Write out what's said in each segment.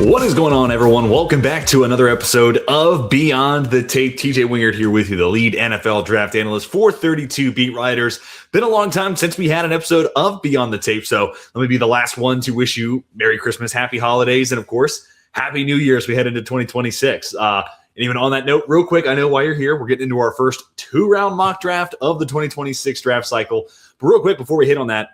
What is going on, everyone? Welcome back to another episode of Beyond the Tape. TJ Wengert here with you, the lead NFL draft analyst for 32 Beat Writers. Been a long time since we had an episode of Beyond the Tape, so let me be the last one to wish you Merry Christmas, Happy Holidays, and of course, Happy New Year as we head into 2026. And even on that note, real quick, I know why you're here. We're getting into our first two-round mock draft of the 2026 draft cycle. But real quick, before we hit on that,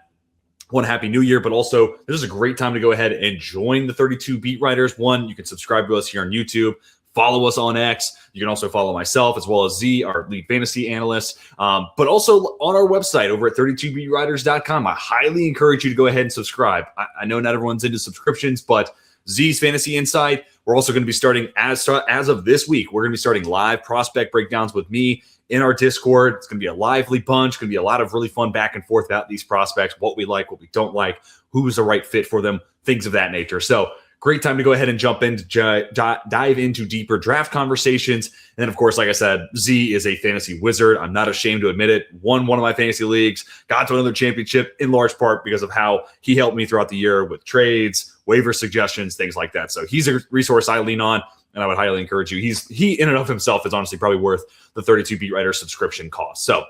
one, Happy New Year, but also this is a great time to go ahead and join the 32 Beat Writers. One, you can subscribe to us here on YouTube, follow us on X. You can also follow myself as well as Z, our lead fantasy analyst, but also on our website over at 32beatwriters.com. I highly encourage you to go ahead and subscribe. I know not everyone's into subscriptions, but Z's Fantasy Insight, we're also going to be starting as of this week. We're going to be starting live prospect breakdowns with me in our Discord. It's going to be a lively bunch. It's going to be a lot of really fun back and forth about these prospects, what we like, what we don't like, who's the right fit for them, things of that nature. So great time to go ahead and jump in to dive into deeper draft conversations. And then, of course, like I said, Z is a fantasy wizard. I'm not ashamed to admit it. Won one of my fantasy leagues, got to another championship in large part because of how he helped me throughout the year with trades, waiver suggestions, things like that. So he's a resource I lean on, and I would highly encourage you. He in and of himself is honestly probably worth the 32 Beat Writer subscription cost. So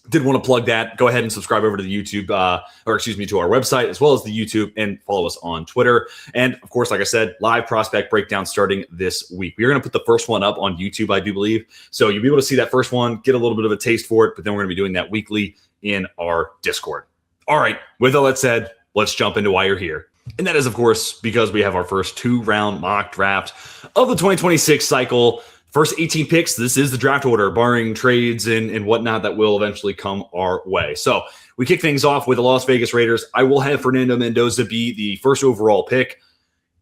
did want to plug that. Go ahead and subscribe over to the YouTube, to our website, as well as the YouTube, and follow us on Twitter. And of course, like I said, live prospect breakdown starting this week. We are going to put the first one up on YouTube, I do believe. So you'll be able to see that first one, get a little bit of a taste for it, but then we're going to be doing that weekly in our Discord. All right. With all that said, let's jump into why you're here. And that is, of course, because we have our first two-round mock draft of the 2026 cycle. First 18 picks, this is the draft order, barring trades and whatnot that will eventually come our way. So we kick things off with the Las Vegas Raiders. I will have Fernando Mendoza be the first overall pick.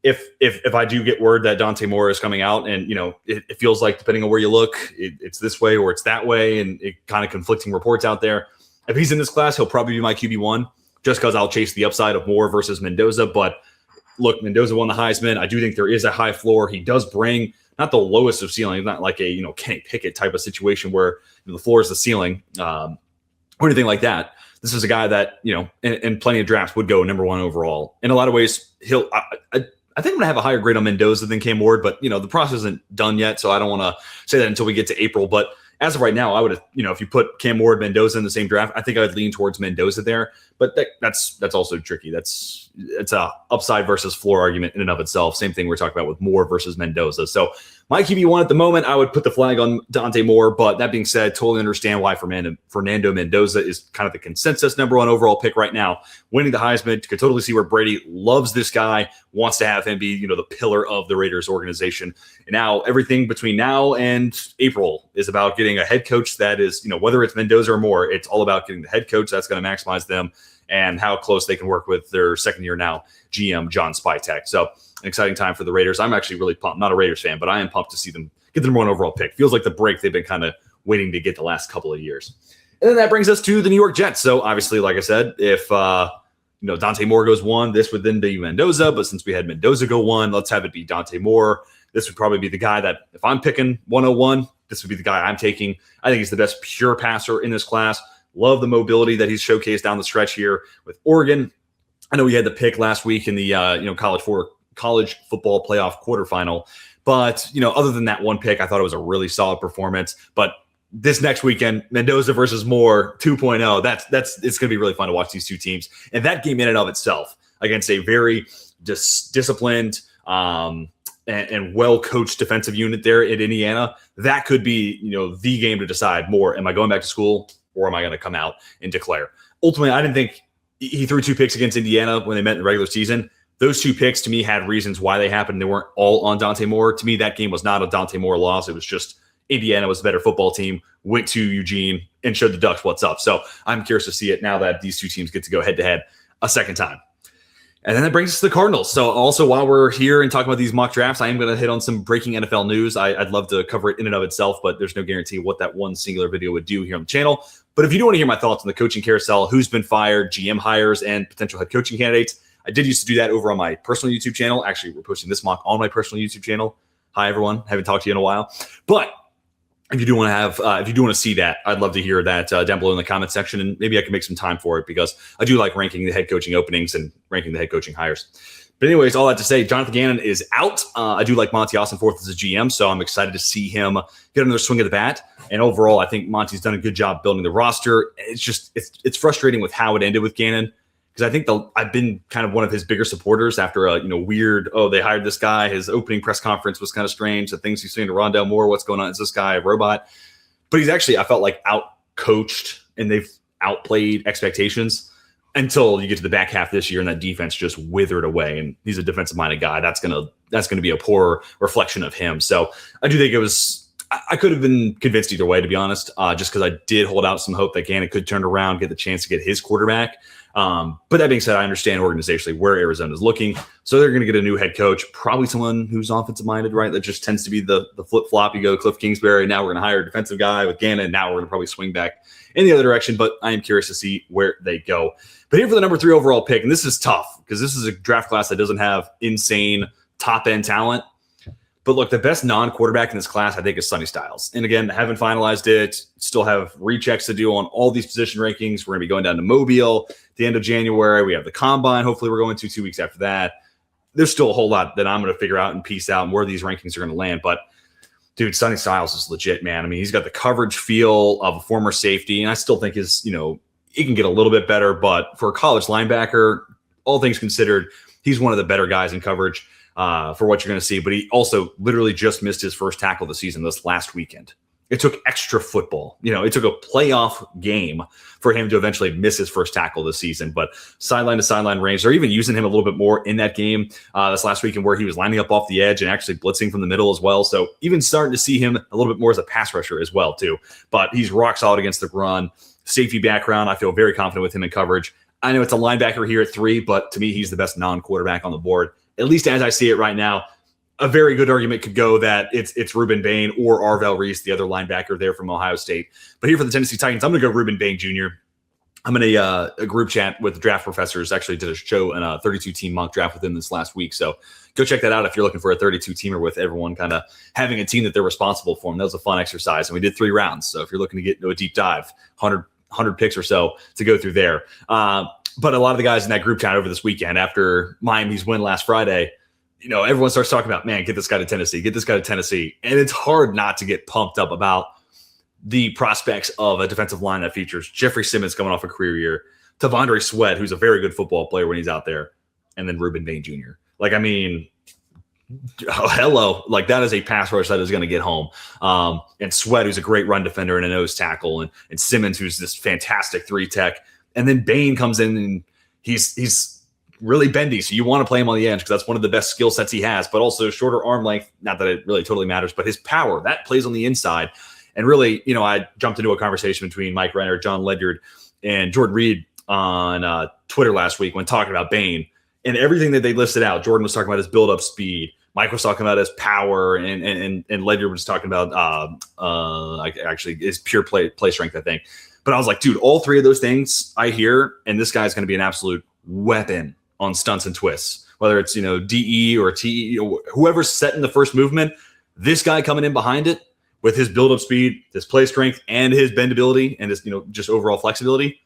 If I do get word that Dante Moore is coming out, and it feels like, depending on where you look, it's this way or it's that way, and it kind of conflicting reports out there. If he's in this class, he'll probably be my QB1, just because I'll chase the upside of Moore versus Mendoza. But look, Mendoza won the Heisman. I do think there is a high floor. He does bring not the lowest of ceiling, not like a Kenny Pickett type of situation where the floor is the ceiling or anything like that. This is a guy that in plenty of drafts would go number one overall. In a lot of ways, I think I'm gonna have a higher grade on Mendoza than Cam Ward, but the process isn't done yet, so I don't want to say that until we get to April. But as of right now, I would have, if you put Cam Ward, Mendoza in the same draft, I think I would lean towards Mendoza there. But that's also tricky. It's a upside versus floor argument in and of itself. Same thing we're talking about with Moore versus Mendoza. So my QB1 at the moment, I would put the flag on Dante Moore. But that being said, totally understand why Fernando Mendoza is kind of the consensus number one overall pick right now, winning the Heisman. Could totally see where Brady loves this guy, wants to have him be, the pillar of the Raiders organization. And now everything between now and April is about getting a head coach that is, whether it's Mendoza or Moore, it's all about getting the head coach that's going to maximize them and how close they can work with their second year now GM John Spytek. So an exciting time for the Raiders. I'm actually really pumped. Not a Raiders fan, but I am pumped to see them get the number one overall pick. Feels like the break they've been kind of waiting to get the last couple of years. And then that brings us to the New York Jets. So obviously, like I said, if Dante Moore goes one, this would then be Mendoza. But since we had Mendoza go one, let's have it be Dante Moore. This would probably be the guy that, if I'm picking 101, this would be the guy I'm taking. I think he's the best pure passer in this class. Love the mobility that he's showcased down the stretch here with Oregon. I know we had the pick last week in the college football playoff quarterfinal, but other than that one pick, I thought it was a really solid performance. But this next weekend, Mendoza versus Moore 2.0, it's going to be really fun to watch these two teams. And that game in and of itself against a very disciplined and well-coached defensive unit there at Indiana, that could be the game to decide more. Am I going back to school, or am I going to come out and declare? Ultimately, I didn't think he threw two picks against Indiana when they met in the regular season. Those two picks, to me, had reasons why they happened. They weren't all on Dante Moore. To me, that game was not a Dante Moore loss. It was just Indiana was a better football team, went to Eugene, and showed the Ducks what's up. So I'm curious to see it now that these two teams get to go head-to-head a second time. And then that brings us to the Cardinals. So also, while we're here and talking about these mock drafts, I am going to hit on some breaking NFL news. I'd love to cover it in and of itself, but there's no guarantee what that one singular video would do here on the channel. But if you do want to hear my thoughts on the coaching carousel, who's been fired, GM hires, and potential head coaching candidates, I did used to do that over on my personal YouTube channel. Actually, we're posting this mock on my personal YouTube channel. Hi, everyone. Haven't talked to you in a while. But if you do want to see that, I'd love to hear that down below in the comment section, and maybe I can make some time for it because I do like ranking the head coaching openings and ranking the head coaching hires. But anyways, all that to say, Jonathan Gannon is out. I do like Monty Austin-Forth as a GM, so I'm excited to see him get another swing of the bat. And overall, I think Monty's done a good job building the roster. It's just it's frustrating with how it ended with Gannon, because I think I've been kind of one of his bigger supporters after a weird, they hired this guy. His opening press conference was kind of strange. The things he's saying to Rondell Moore, what's going on? Is this guy a robot? But he's actually, I felt like, out-coached, and they've outplayed expectations until you get to the back half this year, and that defense just withered away. And he's a defensive-minded guy. That's gonna be a poor reflection of him. So I do think I could have been convinced either way, to be honest, just because I did hold out some hope that Gannon could turn around, get the chance to get his quarterback. But that being said, I understand organizationally where Arizona is looking. So they're going to get a new head coach, probably someone who's offensive-minded, right? That just tends to be the flip-flop. You go Cliff Kingsbury, now we're going to hire a defensive guy with Gannon. Now we're going to probably swing back in the other direction. But I am curious to see where they go. But here for the number 3 overall pick, and this is tough because this is a draft class that doesn't have insane top-end talent. But look, the best non-quarterback in this class, I think, is Sonny Styles. And again, haven't finalized it. Still have rechecks to do on all these position rankings. We're going to be going down to Mobile at the end of January. We have the Combine. Hopefully, we're going to 2 weeks after that. There's still a whole lot that I'm going to figure out and piece out and where these rankings are going to land. But, dude, Sonny Styles is legit, man. I mean, he's got the coverage feel of a former safety. And I still think he can get a little bit better. But for a college linebacker, all things considered, he's one of the better guys in coverage. For what you're going to see, but he also literally just missed his first tackle of the season this last weekend. It took extra football. It took a playoff game for him to eventually miss his first tackle this season, but sideline to sideline range. They're even using him a little bit more in that game this last weekend where he was lining up off the edge and actually blitzing from the middle as well. So even starting to see him a little bit more as a pass rusher as well too, but he's rock solid against the run. Safety background, I feel very confident with him in coverage. I know it's a linebacker here at 3, but to me, he's the best non-quarterback on the board. At least as I see it right now, a very good argument could go that it's Ruben Bain or Arvell Reese, the other linebacker there from Ohio State. But here for the Tennessee Titans, I'm going to go Ruben Bain Jr. I'm in a group chat with the draft professors. Actually did a show and a 32-team mock draft with them this last week. So go check that out if you're looking for a 32-teamer with everyone kind of having a team that they're responsible for. And that was a fun exercise. And we did 3 rounds. So if you're looking to get into a deep dive, 100 picks or so to go through there. But a lot of the guys in that group chat over this weekend after Miami's win last Friday, everyone starts talking about, man, get this guy to Tennessee. And it's hard not to get pumped up about the prospects of a defensive line that features Jeffrey Simmons coming off a career year, Tavondre Sweat, who's a very good football player when he's out there, and then Ruben Bain Jr. Hello. Like, that is a pass rush that is going to get home. And Sweat, who's a great run defender and a nose tackle, and Simmons, who's this fantastic 3-tech. And then Bain comes in and he's really bendy. So you want to play him on the edge because that's one of the best skill sets he has, but also shorter arm length. Not that it really totally matters, but his power, that plays on the inside. And really, I jumped into a conversation between Mike Renner, John Ledyard, and Jordan Reed on Twitter last week when talking about Bain. And everything that they listed out, Jordan was talking about his build-up speed. Mike was talking about his power, and Ledyard was talking about actually his pure play strength, I think. But I was like, dude, all 3 of those things I hear, and this guy's going to be an absolute weapon on stunts and twists, whether it's, DE or TE, whoever's setting the first movement, this guy coming in behind it with his build-up speed, his play strength, and his bendability, and his, just overall flexibility,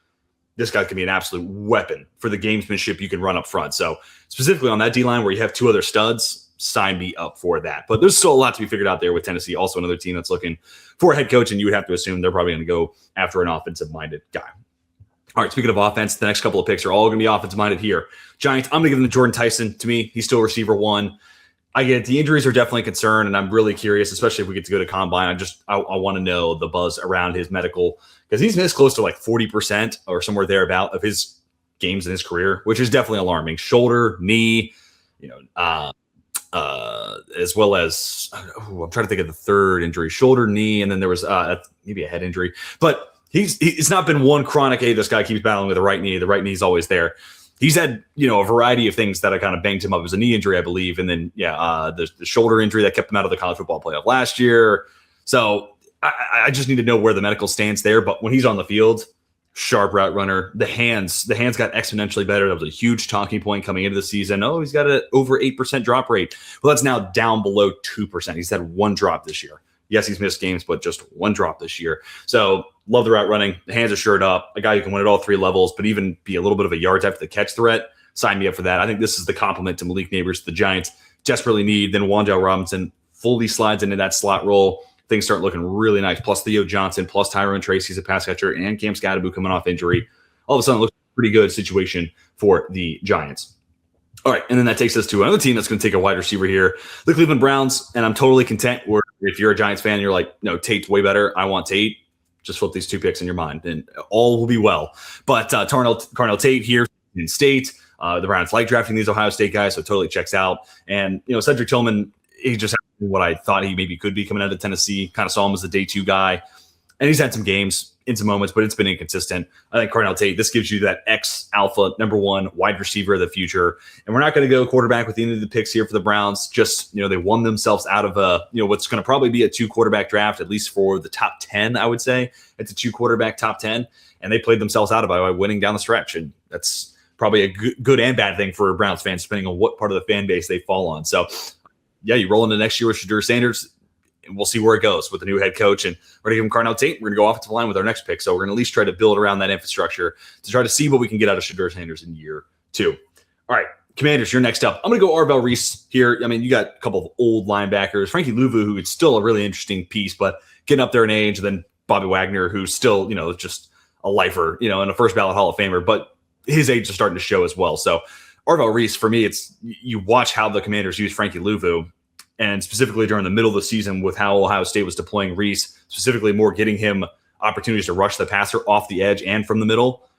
this guy can be an absolute weapon for the gamesmanship you can run up front. So specifically on that D-line where you have 2 other studs, sign me up for that. But there's still a lot to be figured out there with Tennessee. Also another team that's looking for a head coach, and you would have to assume they're probably going to go after an offensive-minded guy. All right, speaking of offense, the next couple of picks are all going to be offensive-minded here. Giants, I'm going to give them to Jordyn Tyson. To me, he's still receiver 1. I get it. The injuries are definitely a concern, and I'm really curious, especially if we get to go to Combine. I want to know the buzz around his medical, because he's missed close to like 40% or somewhere thereabout of his games in his career, which is definitely alarming. Shoulder, knee, as well as I'm trying to think of the third injury, shoulder, knee, and then there was maybe a head injury. But it's not been one chronic, hey, this guy keeps battling with the right knee. The right knee's always there. He's had, a variety of things that have kind of banged him up. It was a knee injury, I believe. And then, the shoulder injury that kept him out of the college football playoff last year. So I just need to know where the medical stands there. But when he's on the field, sharp route runner, the hands got exponentially better. That was a huge talking point coming into the season. Oh, he's got an over 8% drop rate. Well, that's now down below 2%. He's had 1 drop this year. Yes, he's missed games, but just 1 drop this year. So love the route running. The hands are shored up. A guy who can win at all 3 levels, but even be a little bit of a yards after the catch threat. sign me up for that. I think this is the complement to Malik Neighbors the Giants desperately need. Then Wan'Dale Robinson fully slides into that slot role. Things start looking really nice. Plus Theo Johnson, plus Tyrone Tracy's a pass catcher, and Cam Scatterbu coming off injury. All of a sudden, it looks like a pretty good situation for the Giants. All right, and then that takes us to another team that's going to take a wide receiver here, the Cleveland Browns, and I'm totally content where if you're a Giants fan, you're like, no, Tate's way better. I want Tate. Just flip these 2 picks in your mind, and all will be well. But Carnell Tate here in State, the Browns like drafting these Ohio State guys, so it totally checks out. And, Cedric Tillman, he just had what I thought he maybe could be coming out of Tennessee. Kind of saw him as the day 2 guy. And he's had some games in some moments, but it's been inconsistent. I think Carnell Tate, this gives you that X-alpha number 1 wide receiver of the future. And we're not going to go quarterback with any of the picks here for the Browns. Just, they won themselves out of what's going to probably be a 2 quarterback draft, at least for the top 10, I would say. It's a 2 quarterback top 10. And they played themselves out of it by winning down the stretch. And that's probably a good and bad thing for Browns fans, depending on what part of the fan base they fall on. So, yeah, you roll into next year with Shedeur Sanders. And we'll see where it goes with the new head coach. And we're going to give him Carnell Tate. We're going to go offensive line with our next pick. So we're going to at least try to build around that infrastructure to try to see what we can get out of Shedeur Sanders in year 2. All right, Commanders, you're next up. I'm going to go Arvell Reese here. I mean, you got a couple of old linebackers. Frankie Louvu, who is still a really interesting piece, but getting up there in age. And then Bobby Wagner, who's still, just a lifer, and a first ballot Hall of Famer. But his age is starting to show as well. So Arvell Reese, for me, it's you watch how the Commanders use Frankie Louvu. And specifically during the middle of the season with how Ohio State was deploying Reese, specifically more getting him opportunities to rush the passer off the edge and from the middle,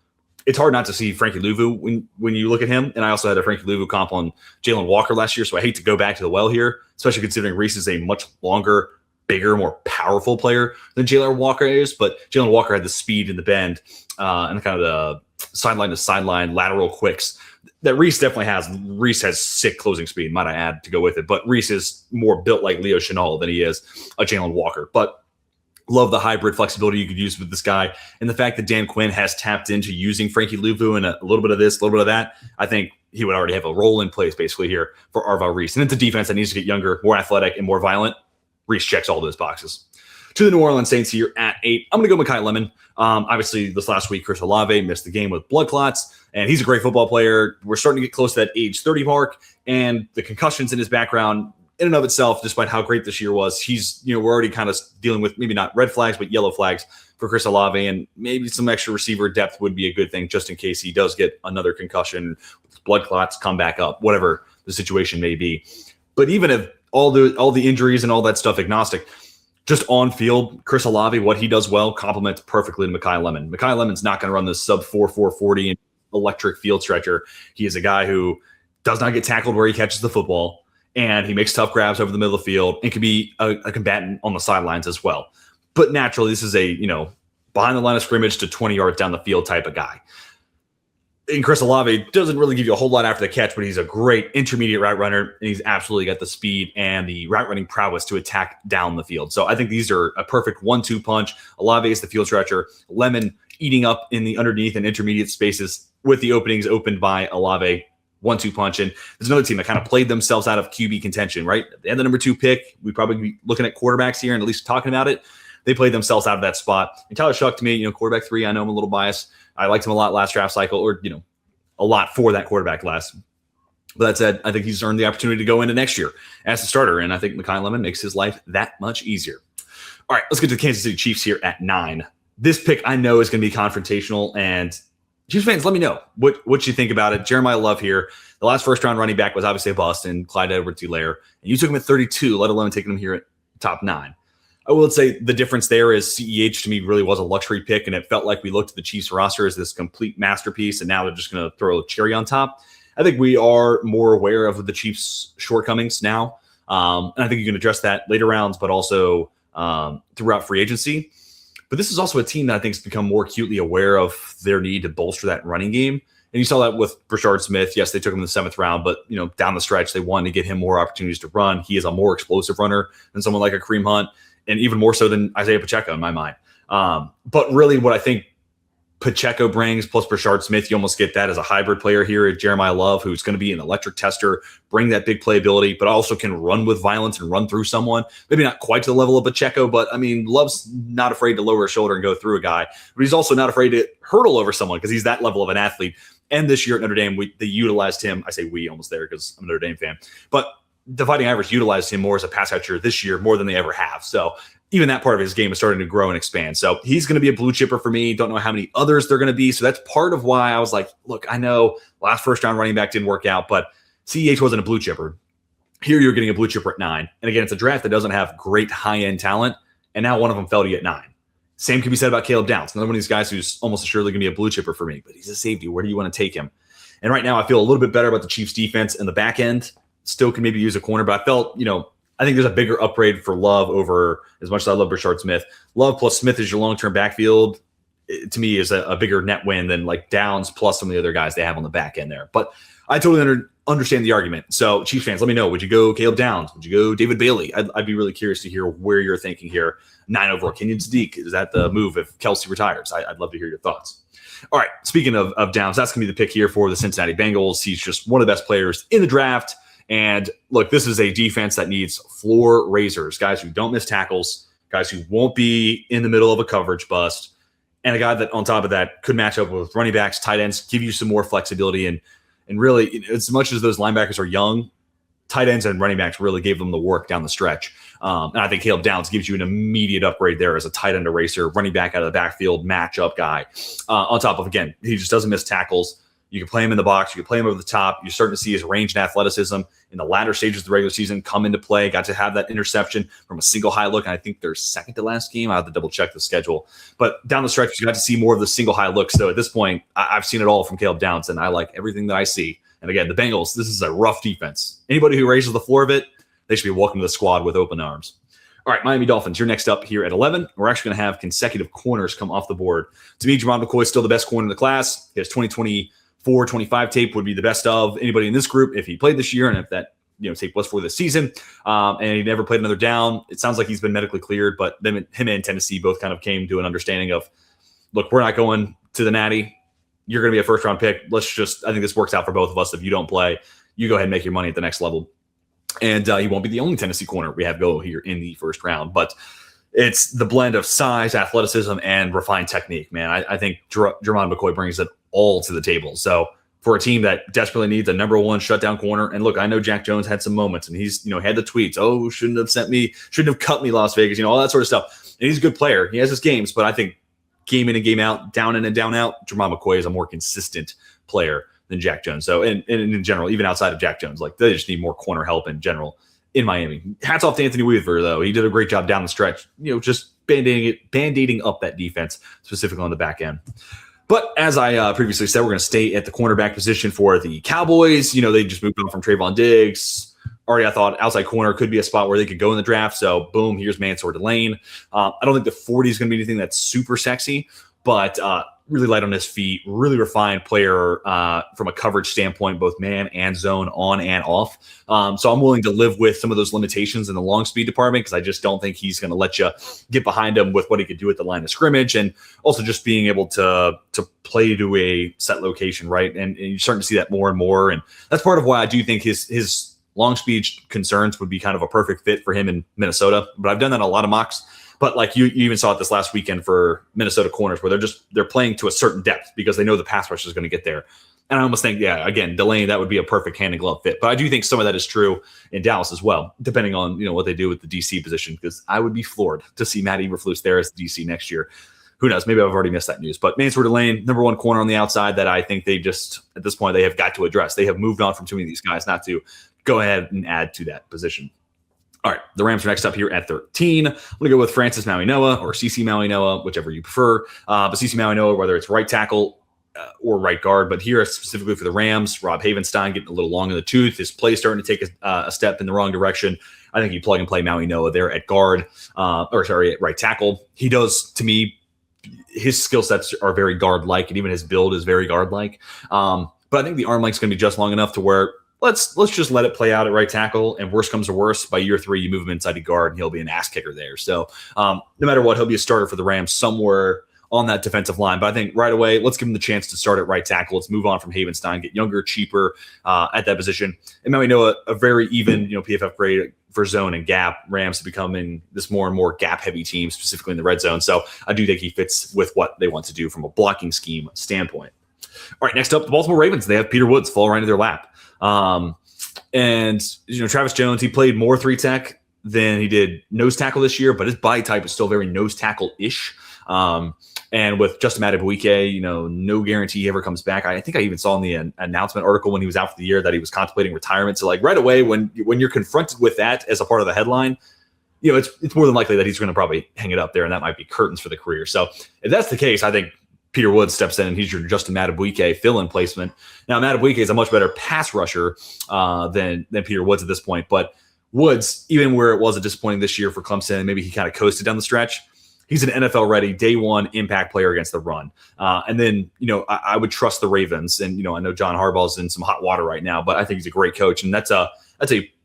it's hard not to see Frankie Louvu when you look at him. And I also had a Frankie Louvu comp on Jalen Walker last year, so I hate to go back to the well here, especially considering Reese is a much longer, bigger, more powerful player than Jalen Walker is. But Jalen Walker had the speed and the bend and kind of the sideline to sideline lateral quicks that Reese definitely has. Reese has sick closing speed, might I add, to go with it. But Reese is more built like Leo Chenal than he is a Jalen Walker. But love the hybrid flexibility you could use with this guy. And the fact that Dan Quinn has tapped into using Frankie Louvu and a little bit of this, a little bit of that, I think he would already have a role in place basically here for Arvell Reese. And it's a defense that needs to get younger, more athletic, and more violent. Reese checks all those boxes. To the New Orleans Saints here at 8, I'm going to go Makai Lemon. Obviously, this last week, Chris Olave missed the game with blood clots, and he's a great football player. We're starting to get close to that age 30 mark, and the concussions in his background, in and of itself, despite how great this year was, he's, we're already kind of dealing with maybe not red flags, but yellow flags for Chris Olave, and maybe some extra receiver depth would be a good thing just in case he does get another concussion, blood clots come back up, whatever the situation may be. But even if all the injuries and all that stuff agnostic, just on field, Chris Olave, what he does well, complements perfectly to Makai Lemon. Makai Lemon's not going to run this sub 4.40 electric field stretcher. He is a guy who does not get tackled where he catches the football, and he makes tough grabs over the middle of the field and can be a combatant on the sidelines as well. But naturally, this is a, behind the line of scrimmage to 20 yards down the field type of guy. And Chris Olave doesn't really give you a whole lot after the catch, but he's a great intermediate route runner, and he's absolutely got the speed and the route running prowess to attack down the field. So I think these are a perfect 1-2 punch. Olave is the field stretcher. Lemon eating up in the underneath and intermediate spaces with the openings opened by Olave. 1-2 punch. And there's another team that kind of played themselves out of QB contention, right? They had the number 2 pick. We'd probably be looking at quarterbacks here and at least talking about it. They played themselves out of that spot. And Tyler Shuck, to me, quarterback 3, I know I'm a little biased. I liked him a lot last draft cycle, or, a lot for that quarterback class. But that said, I think he's earned the opportunity to go into next year as a starter. And I think Makai Lemon makes his life that much easier. All right, let's get to the Kansas City Chiefs here at 9. This pick I know is going to be confrontational, and Chiefs fans, let me know what you think about it. Jeremiah Love here. The last first-round running back was obviously a bust, and Clyde Edwards-Helaire. And you took him at 32, let alone taking him here at top 9. I will say the difference there is CEH to me really was a luxury pick, and it felt like we looked at the Chiefs roster as this complete masterpiece, and now they're just going to throw a cherry on top. I think we are more aware of the Chiefs' shortcomings now, and I think you can address that later rounds, but also throughout free agency. But this is also a team that I think has become more acutely aware of their need to bolster that running game. And you saw that with Brashard Smith. Yes, they took him in the 7th round, but down the stretch, they wanted to get him more opportunities to run. He is a more explosive runner than someone like a Kareem Hunt, and even more so than Isaiah Pacheco in my mind. But really what I think Pacheco brings plus Brashard Smith, you almost get that as a hybrid player here at Jeremiah Love, who's going to be an electric tester, bring that big playability, but also can run with violence and run through someone. Maybe not quite to the level of Pacheco, but I mean, Love's not afraid to lower his shoulder and go through a guy, but he's also not afraid to hurdle over someone because he's that level of an athlete. And this year at Notre Dame, they utilized him. I say we almost there because I'm a Notre Dame fan. But the Fighting Irish utilized him more as a pass catcher this year more than they ever have. So even that part of his game is starting to grow and expand. So he's going to be a blue chipper for me. Don't know how many others they're going to be. So that's part of why I was like, look, I know last first round running back didn't work out, but CEH wasn't a blue chipper. Here you're getting a blue chipper at 9. And again, it's a draft that doesn't have great high-end talent. And now one of them fell to you at 9. Same can be said about Caleb Downs, another one of these guys who's almost assuredly going to be a blue chipper for me, but he's a safety. Where do you want to take him? And right now I feel a little bit better about the Chiefs defense and the back end. Still can maybe use a corner, but I felt, I think there's a bigger upgrade for Love over, as much as I love Brashard Smith. Love plus Smith is your long-term backfield, to me, is a bigger net win than like Downs plus some of the other guys they have on the back end there. But I totally understand the argument. So Chiefs fans, let me know. Would you go Caleb Downs? Would you go David Bailey? I'd be really curious to hear where you're thinking here. 9 overall. Kenyon Sadiq, is that the move if Kelsey retires? I'd love to hear your thoughts. All right, speaking of Downs, that's going to be the pick here for the Cincinnati Bengals. He's just one of the best players in the draft. And look, this is a defense that needs floor raisers, guys who don't miss tackles, guys who won't be in the middle of a coverage bust, and a guy that on top of that could match up with running backs, tight ends, give you some more flexibility. And really, as much as those linebackers are young, tight ends and running backs really gave them the work down the stretch. And I think Caleb Downs gives you an immediate upgrade there as a tight end eraser, running back out of the backfield, matchup guy. On top of, again, he just doesn't miss tackles. You can play him in the box. You can play him over the top. You're starting to see his range and athleticism in the latter stages of the regular season come into play. Got to have that interception from a single high look. And I think they're second to last game. I have to double check the schedule. But down the stretch, you got to see more of the single high looks. So at this point, I've seen it all from Caleb Downs, and I like everything that I see. And again, the Bengals, this is a rough defense. Anybody who raises the floor of it, they should be welcome to the squad with open arms. All right, Miami Dolphins, you're next up here at 11. We're actually going to have consecutive corners come off the board. To me, Jermon McCoy is still the best corner in the class. His 2024-25 tape would be the best of anybody in this group if he played this year and if that tape was for this season. And he never played another down. It sounds like he's been medically cleared, but then him and Tennessee both kind of came to an understanding of, look, we're not going to the Natty. You're going to be a first-round pick. I think this works out for both of us. If you don't play, you go ahead and make your money at the next level. And he won't be the only Tennessee corner we have go here in the first round. But it's the blend of size, athleticism, and refined technique, man. I think Jermon McCoy brings it all to the table. So for a team that desperately needs a number one shutdown corner, and look, I know Jack Jones had some moments, and he's had the tweets, oh, shouldn't have cut me, Las Vegas, all that sort of stuff. And he's a good player. He has his games, but I think game in and game out, down in and down out, Jermon McCoy is a more consistent player than Jack Jones. So, and in general, even outside of Jack Jones, like they just need more corner help in general in Miami. Hats off to Anthony Weaver, though. He did a great job down the stretch, just band-aiding up that defense, specifically on the back end. But as I previously said, we're going to stay at the cornerback position for the Cowboys. They just moved on from Trayvon Diggs. Already, I thought outside corner could be a spot where they could go in the draft. So, boom, here's Mansour Delane. I don't think the 40 is going to be anything that's super sexy, but really light on his feet, really refined player from a coverage standpoint, both man and zone, on and off. So I'm willing to live with some of those limitations in the long speed department because I just don't think he's going to let you get behind him with what he could do at the line of scrimmage, and also just being able to play to a set location, right? And you're starting to see that more and more, and that's part of why I do think his long speed concerns would be kind of a perfect fit for him in Minnesota. But I've done that in a lot of mocks. But like you even saw it this last weekend for Minnesota corners where they're playing to a certain depth because they know the pass rush is going to get there. And I almost think, again, Delane, that would be a perfect hand and glove fit. But I do think some of that is true in Dallas as well, depending on what they do with the DC position, because I would be floored to see Matt Eberflus there as the DC next year. Who knows? Maybe I've already missed that news. But Mansour Delane, number one corner on the outside that I think they just, at this point, they have got to address. They have moved on from too many of these guys not to go ahead and add to that position. All right, the Rams are next up here at 13. I'm going to go with Francis Maui-Noa or CC Maui-Noa, whichever you prefer. But CC Maui-Noa, whether it's right tackle or right guard. But here, specifically for the Rams, Rob Havenstein getting a little long in the tooth. His play starting to take a step in the wrong direction. I think you plug and play Maui-Noa there at guard, at right tackle. He does, to me, his skill sets are very guard-like, and even his build is very guard-like. But I think the arm length is going to be just long enough to where let's just let it play out at right tackle, and worst comes to worst, by year 3, you move him inside the guard, and he'll be an ass kicker there. So no matter what, he'll be a starter for the Rams somewhere on that defensive line. But I think right away, let's give him the chance to start at right tackle. Let's move on from Havenstein, get younger, cheaper at that position. And now we know a very even, PFF grade for zone and gap. Rams are becoming this more and more gap-heavy team, specifically in the red zone. So I do think he fits with what they want to do from a blocking scheme standpoint. All right, next up, the Baltimore Ravens. They have Peter Woods fall right into their lap. And Travis Jones, he played more 3-tech than he did nose tackle this year, but his body type is still very nose tackle-ish. And with Justin Madubuike, no guarantee he ever comes back. I think I even saw in the announcement article when he was out for the year that he was contemplating retirement. So, right away, when you're confronted with that as a part of the headline, it's more than likely that he's going to probably hang it up there, and that might be curtains for the career. So, if that's the case, I think Peter Woods steps in and he's your Justin Madubuike fill-in placement. Now, Madubuike is a much better pass rusher than Peter Woods at this point, but Woods, even where it was a disappointing this year for Clemson, and maybe he kind of coasted down the stretch, he's an NFL-ready, day one impact player against the run. And then, I would trust the Ravens. And, I know John Harbaugh's in some hot water right now, but I think he's a great coach. And that's a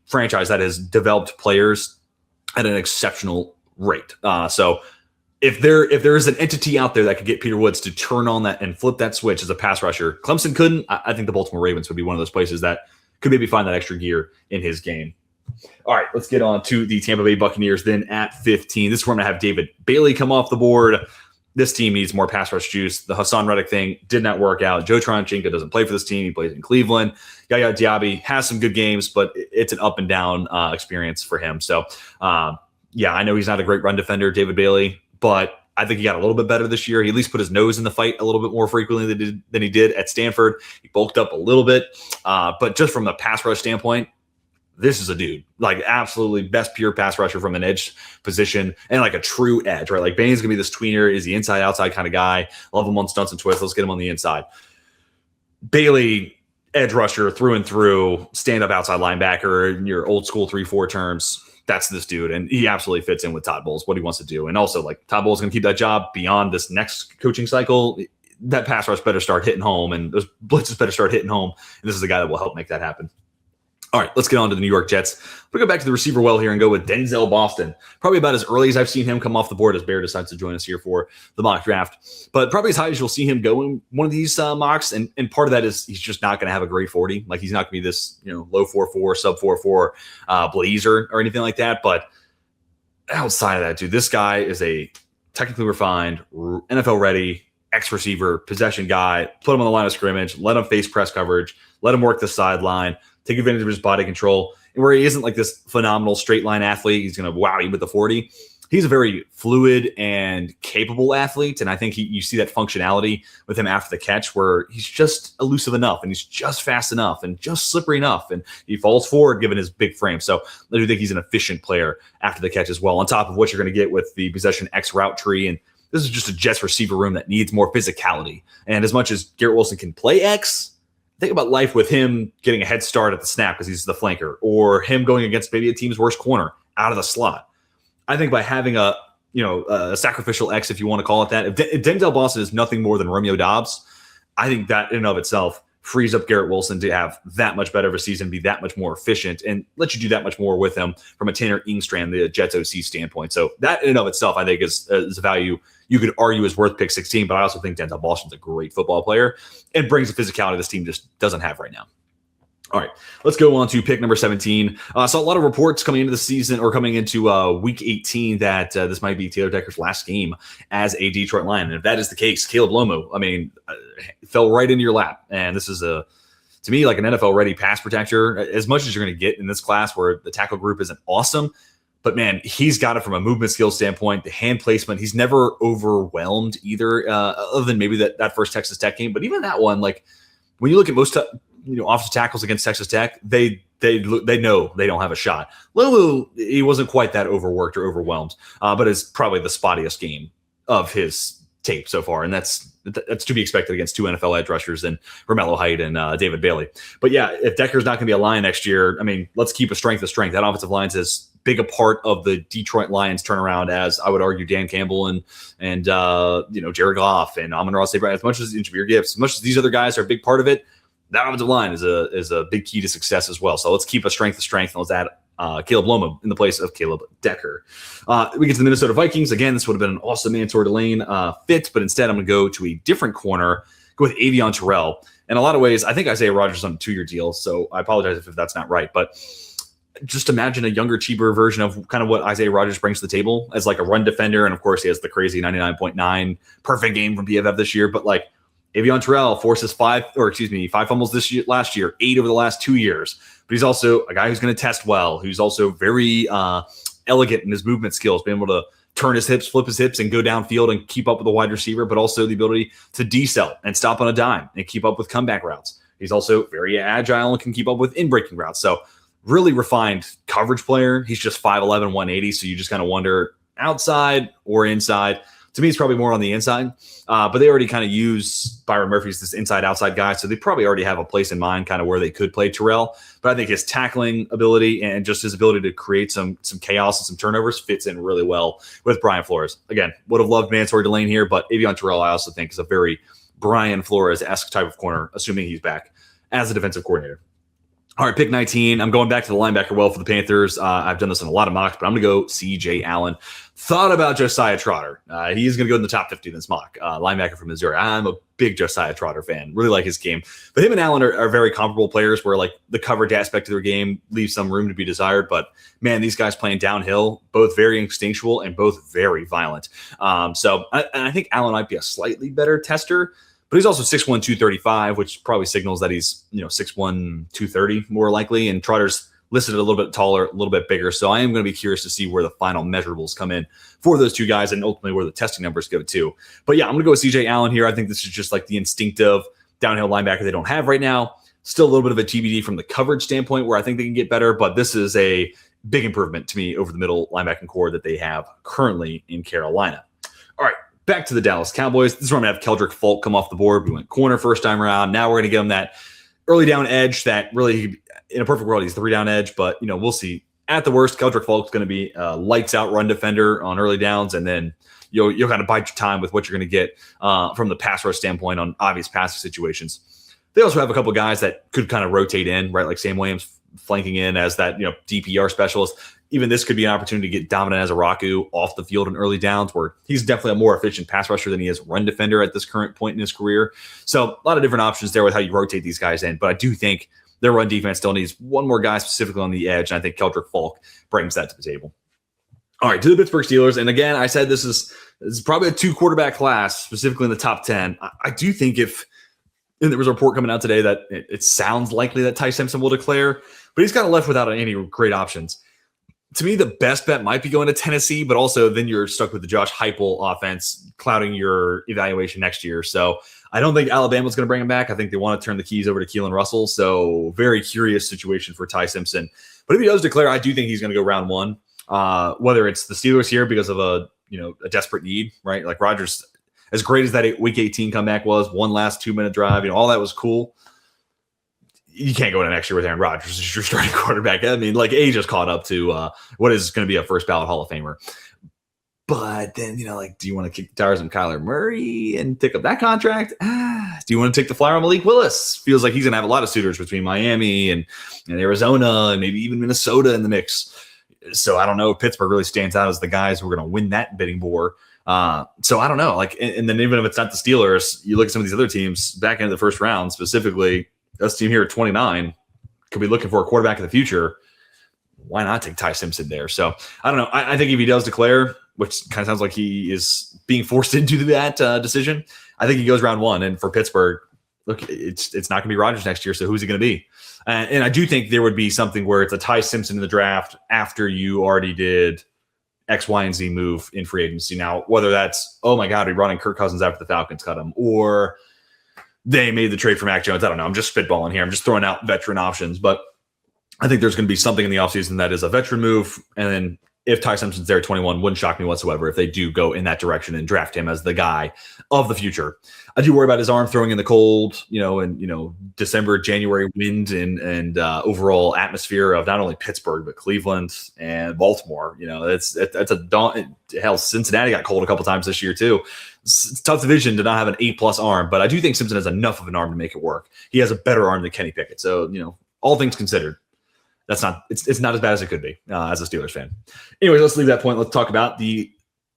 franchise that has developed players at an exceptional rate. So if there is an entity out there that could get Peter Woods to turn on that and flip that switch as a pass rusher, Clemson couldn't. I think the Baltimore Ravens would be one of those places that could maybe find that extra gear in his game. All right, let's get on to the Tampa Bay Buccaneers then at 15. This is where I'm going to have David Bailey come off the board. This team needs more pass rush juice. The Hassan Reddick thing did not work out. Joe Tronchenko doesn't play for this team. He plays in Cleveland. Yaya Diaby has some good games, but it's an up and down experience for him. So, I know he's not a great run defender, David Bailey, but I think he got a little bit better this year. He at least put his nose in the fight a little bit more frequently than he did at Stanford. He bulked up a little bit, but just from a pass rush standpoint, this is a dude, absolutely best pure pass rusher from an edge position and a true edge, right? Bain's going to be this tweener, is the inside-outside kind of guy. Love him on stunts and twists. Let's get him on the inside. Bailey, edge rusher through and through, stand-up outside linebacker in your old school 3-4 terms. That's this dude, and he absolutely fits in with Todd Bowles, what he wants to do. And also, Todd Bowles is going to keep that job beyond this next coaching cycle. That pass rush better start hitting home, and those blitzes better start hitting home, and this is the guy that will help make that happen. All right, let's get on to the New York Jets. We'll go back to the receiver well here and go with Denzel Boston. Probably about as early as I've seen him come off the board as Bear decides to join us here for the mock draft. But probably as high as you'll see him go in one of these mocks. And part of that is he's just not going to have a grade 40. He's not going to be this low 4.4, sub 4.4 blazer or anything like that. But outside of that, dude, this guy is a technically refined, NFL ready, ex-receiver, possession guy. Put him on the line of scrimmage, let him face press coverage, let him work the sideline, take advantage of his body control. And where he isn't this phenomenal straight line athlete, he's going to wow you with the 40. He's a very fluid and capable athlete. And I think you see that functionality with him after the catch where he's just elusive enough and he's just fast enough and just slippery enough. And he falls forward given his big frame. So I do think he's an efficient player after the catch as well, on top of what you're going to get with the possession X route tree. And this is just a Jets receiver room that needs more physicality. And as much as Garrett Wilson can play X, think about life with him getting a head start at the snap because he's the flanker, or him going against maybe a team's worst corner out of the slot. I think by having a sacrificial X, if you want to call it that, if Denzel Boston is nothing more than Romeo Doubs, I think that in and of itself frees up Garrett Wilson to have that much better of a season, be that much more efficient, and let you do that much more with him from a Tanner Engstrand, the Jets OC standpoint. So that in and of itself, I think is a value you could argue is worth pick 16, but I also think Denzel Boston's a great football player and brings the physicality this team just doesn't have right now. All right, let's go on to pick number 17. Saw a lot of reports coming into the season or coming into week 18 that this might be Taylor Decker's last game as a Detroit Lion. And if that is the case, Caleb Lomo, fell right into your lap. And this is to me, an NFL-ready pass protector, as much as you're going to get in this class where the tackle group isn't awesome. But, man, he's got it from a movement skill standpoint, the hand placement. He's never overwhelmed either, other than maybe that first Texas Tech game. But even that one, when you look at most offensive tackles against Texas Tech, they know they don't have a shot. Lomu, he wasn't quite that overworked or overwhelmed, but it's probably the spottiest game of his tape so far, and that's to be expected against two NFL edge rushers and Romello Height and David Bailey. But yeah, if Decker's not going to be a Lion next year, let's keep a strength of strength. That offensive line's as big a part of the Detroit Lions turnaround as I would argue Dan Campbell and Jared Goff and Amon-Ra St. Brown. As much as Jameer Gibbs, as much as these other guys are a big part of it, that offensive line is a big key to success as well. So let's keep a strength of strength, and let's add Caleb Lomo in the place of Caleb Decker. We get to the Minnesota Vikings. Again, this would have been an awesome Mansour Delane fit, but instead I'm going to go to a different corner, go with Avion Terrell. In a lot of ways, I think Isaiah Rodgers is on a 2-year deal, so I apologize if that's not right. But just imagine a younger, cheaper version of kind of what Isaiah Rodgers brings to the table as a run defender. And, of course, he has the crazy 99.9 perfect game from PFF this year. But, Avion Terrell forces five fumbles last year, 8 over the last 2 years. But he's also a guy who's going to test well, who's also very elegant in his movement skills, being able to turn his hips, flip his hips, and go downfield and keep up with the wide receiver, but also the ability to decel and stop on a dime and keep up with comeback routes. He's also very agile and can keep up with in-breaking routes. So really refined coverage player. He's just 5'11", 180, so you just kind of wonder outside or inside. To me, it's probably more on the inside, but they already kind of use Byron Murphy as this inside-outside guy, so they probably already have a place in mind kind of where they could play Terrell. But I think his tackling ability and just his ability to create some chaos and some turnovers fits in really well with Brian Flores. Again, would have loved Mansour Delane here, but Avion Terrell I also think is a very Brian Flores-esque type of corner, assuming he's back as a defensive coordinator. All right, pick 19. I'm going back to the linebacker well for the Panthers. I've done this in a lot of mocks, but I'm going to go C.J. Allen. Thought about Josiah Trotter. He's going to go in the top 50 in this mock. Linebacker from Missouri. I'm a big Josiah Trotter fan. Really like his game. But him and Allen are very comparable players where like the coverage aspect of their game leaves some room to be desired. But man, these guys playing downhill, both very instinctual and both very violent. So I think Allen might be a slightly better tester. But he's also 6'1", 235, which probably signals that he's 6'1", 230 more likely. And Trotter's listed a little bit taller, a little bit bigger. So I am going to be curious to see where the final measurables come in for those two guys and ultimately where the testing numbers go too. But yeah, I'm going to go with C.J. Allen here. I think this is just like the instinctive downhill linebacker they don't have right now. Still a little bit of a TBD from the coverage standpoint where I think they can get better, but this is a big improvement to me over the middle linebacking core that they have currently in Carolina. All right. Back to the Dallas Cowboys. This is where I'm going to have Keldrick Folk come off the board. We went corner first time around. Now we're going to give him that early down edge that really, in a perfect world, he's 3 down edge. But, we'll see. At the worst, Keldrick Folk's going to be a lights out run defender on early downs. And then you'll kind of bite your time with what you're going to get from the pass rush standpoint on obvious passing situations. They also have a couple guys that could kind of rotate in, right? Like Sam Williams flanking in as that, DPR specialist. Even this could be an opportunity to get Dominant Azaraku off the field in early downs where he's definitely a more efficient pass rusher than he is run defender at this current point in his career. So a lot of different options there with how you rotate these guys in. But I do think their run defense still needs one more guy specifically on the edge. And I think Keldrick Folk brings that to the table. All right, to the Pittsburgh Steelers. And again, I said this is probably a 2-quarterback class, specifically in the top 10. I do think and there was a report coming out today that it sounds likely that Ty Simpson will declare, but he's kind of left without any great options. To me, the best bet might be going to Tennessee, but also then you're stuck with the Josh Heupel offense clouding your evaluation next year. So I don't think Alabama's going to bring him back. I think they want to turn the keys over to Keelan Russell. So very curious situation for Ty Simpson. But if he does declare, I do think he's going to go round 1. Whether it's the Steelers here because of a desperate need, right? Like Rodgers, as great as that Week 18 comeback was, one last 2-minute drive, all that was cool. You can't go into next year with Aaron Rodgers as your starting quarterback. I mean, like age just caught up to what is going to be a first ballot Hall of Famer. But then, do you want to kick the tires on Kyler Murray and pick up that contract? Do you want to take the flyer on Malik Willis? Feels like he's going to have a lot of suitors between Miami and Arizona and maybe even Minnesota in the mix. So I don't know if Pittsburgh really stands out as the guys who are going to win that bidding war. So I don't know. And then even if it's not the Steelers, you look at some of these other teams back into the first round, specifically this team here at 29 could be looking for a quarterback in the future. Why not take Ty Simpson there? So I don't know. I think if he does declare, which kind of sounds like he is being forced into that decision, I think he goes round 1. And for Pittsburgh, look, it's not going to be Rodgers next year. So who's he going to be? And I do think there would be something where it's a Ty Simpson in the draft after you already did X, Y, and Z move in free agency. Now, whether that's, oh my God, we brought in Kirk Cousins after the Falcons cut him, or they made the trade for Mac Jones. I don't know. I'm just spitballing here. I'm just throwing out veteran options. But I think there's going to be something in the offseason that is a veteran move. And then if Ty Simpson's there at 21, wouldn't shock me whatsoever if they do go in that direction and draft him as the guy of the future. I do worry about his arm throwing in the cold, and December, January wind and overall atmosphere of not only Pittsburgh, but Cleveland and Baltimore. That's hell, Cincinnati got cold a couple times this year too. It's a tough division to not have an A+ arm, but I do think Simpson has enough of an arm to make it work. He has a better arm than Kenny Pickett. So, all things considered, it's not as bad as it could be as a Steelers fan. Anyway, let's leave that point. Let's talk about the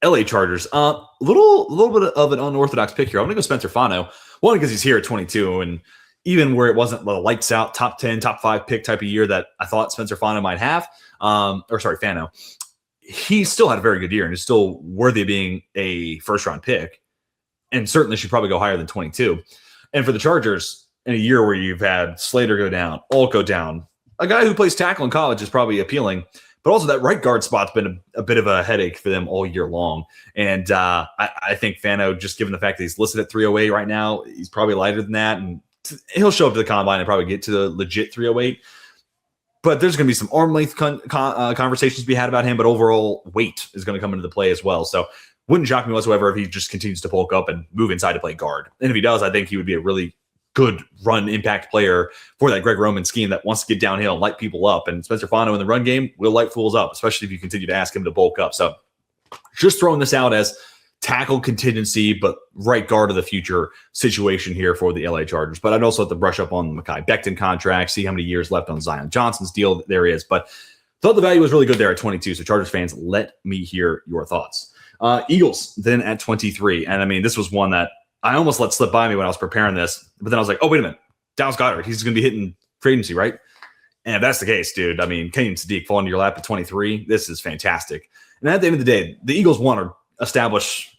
LA Chargers. Little bit of an unorthodox pick here. I'm going to go Spencer Fano. One, because he's here at 22, and even where it wasn't the lights out top 10, top 5 pick type of year that I thought Spencer Fano might have, Fano, he still had a very good year and is still worthy of being a first-round pick. and certainly should probably go higher than 22. And for the Chargers, in a year where you've had Slater go down, Alt go down, a guy who plays tackle in college is probably appealing. But also that right guard spot's been a bit of a headache for them all year long. And I think Fano, just given the fact that he's listed at 308 right now, he's probably lighter than that. And he'll show up to the combine and probably get to the legit 308. But there's going to be some arm length conversations to be had about him. But overall weight is going to come into the play as well. So wouldn't shock me whatsoever if he just continues to bulk up and move inside to play guard. And if he does, I think he would be a really good run impact player for that Greg Roman scheme that wants to get downhill and light people up. And Spencer Fano in the run game will light fools up, especially if you continue to ask him to bulk up. So just throwing this out as tackle contingency, but right guard of the future situation here for the LA Chargers. But I'd also have to brush up on the Mekhi Becton contract, see how many years left on Zion Johnson's deal there is. But thought the value was really good there at 22. So Chargers fans, let me hear your thoughts. Eagles then at 23. And I mean, this was one that I almost let slip by me when I was preparing this, but then I was like, oh, wait a minute. Dallas Goedert, he's going to be hitting free agency, right? And if that's the case, dude, I mean, Kenyon Sadiq falling to your lap at 23, this is fantastic. And at the end of the day, the Eagles want to establish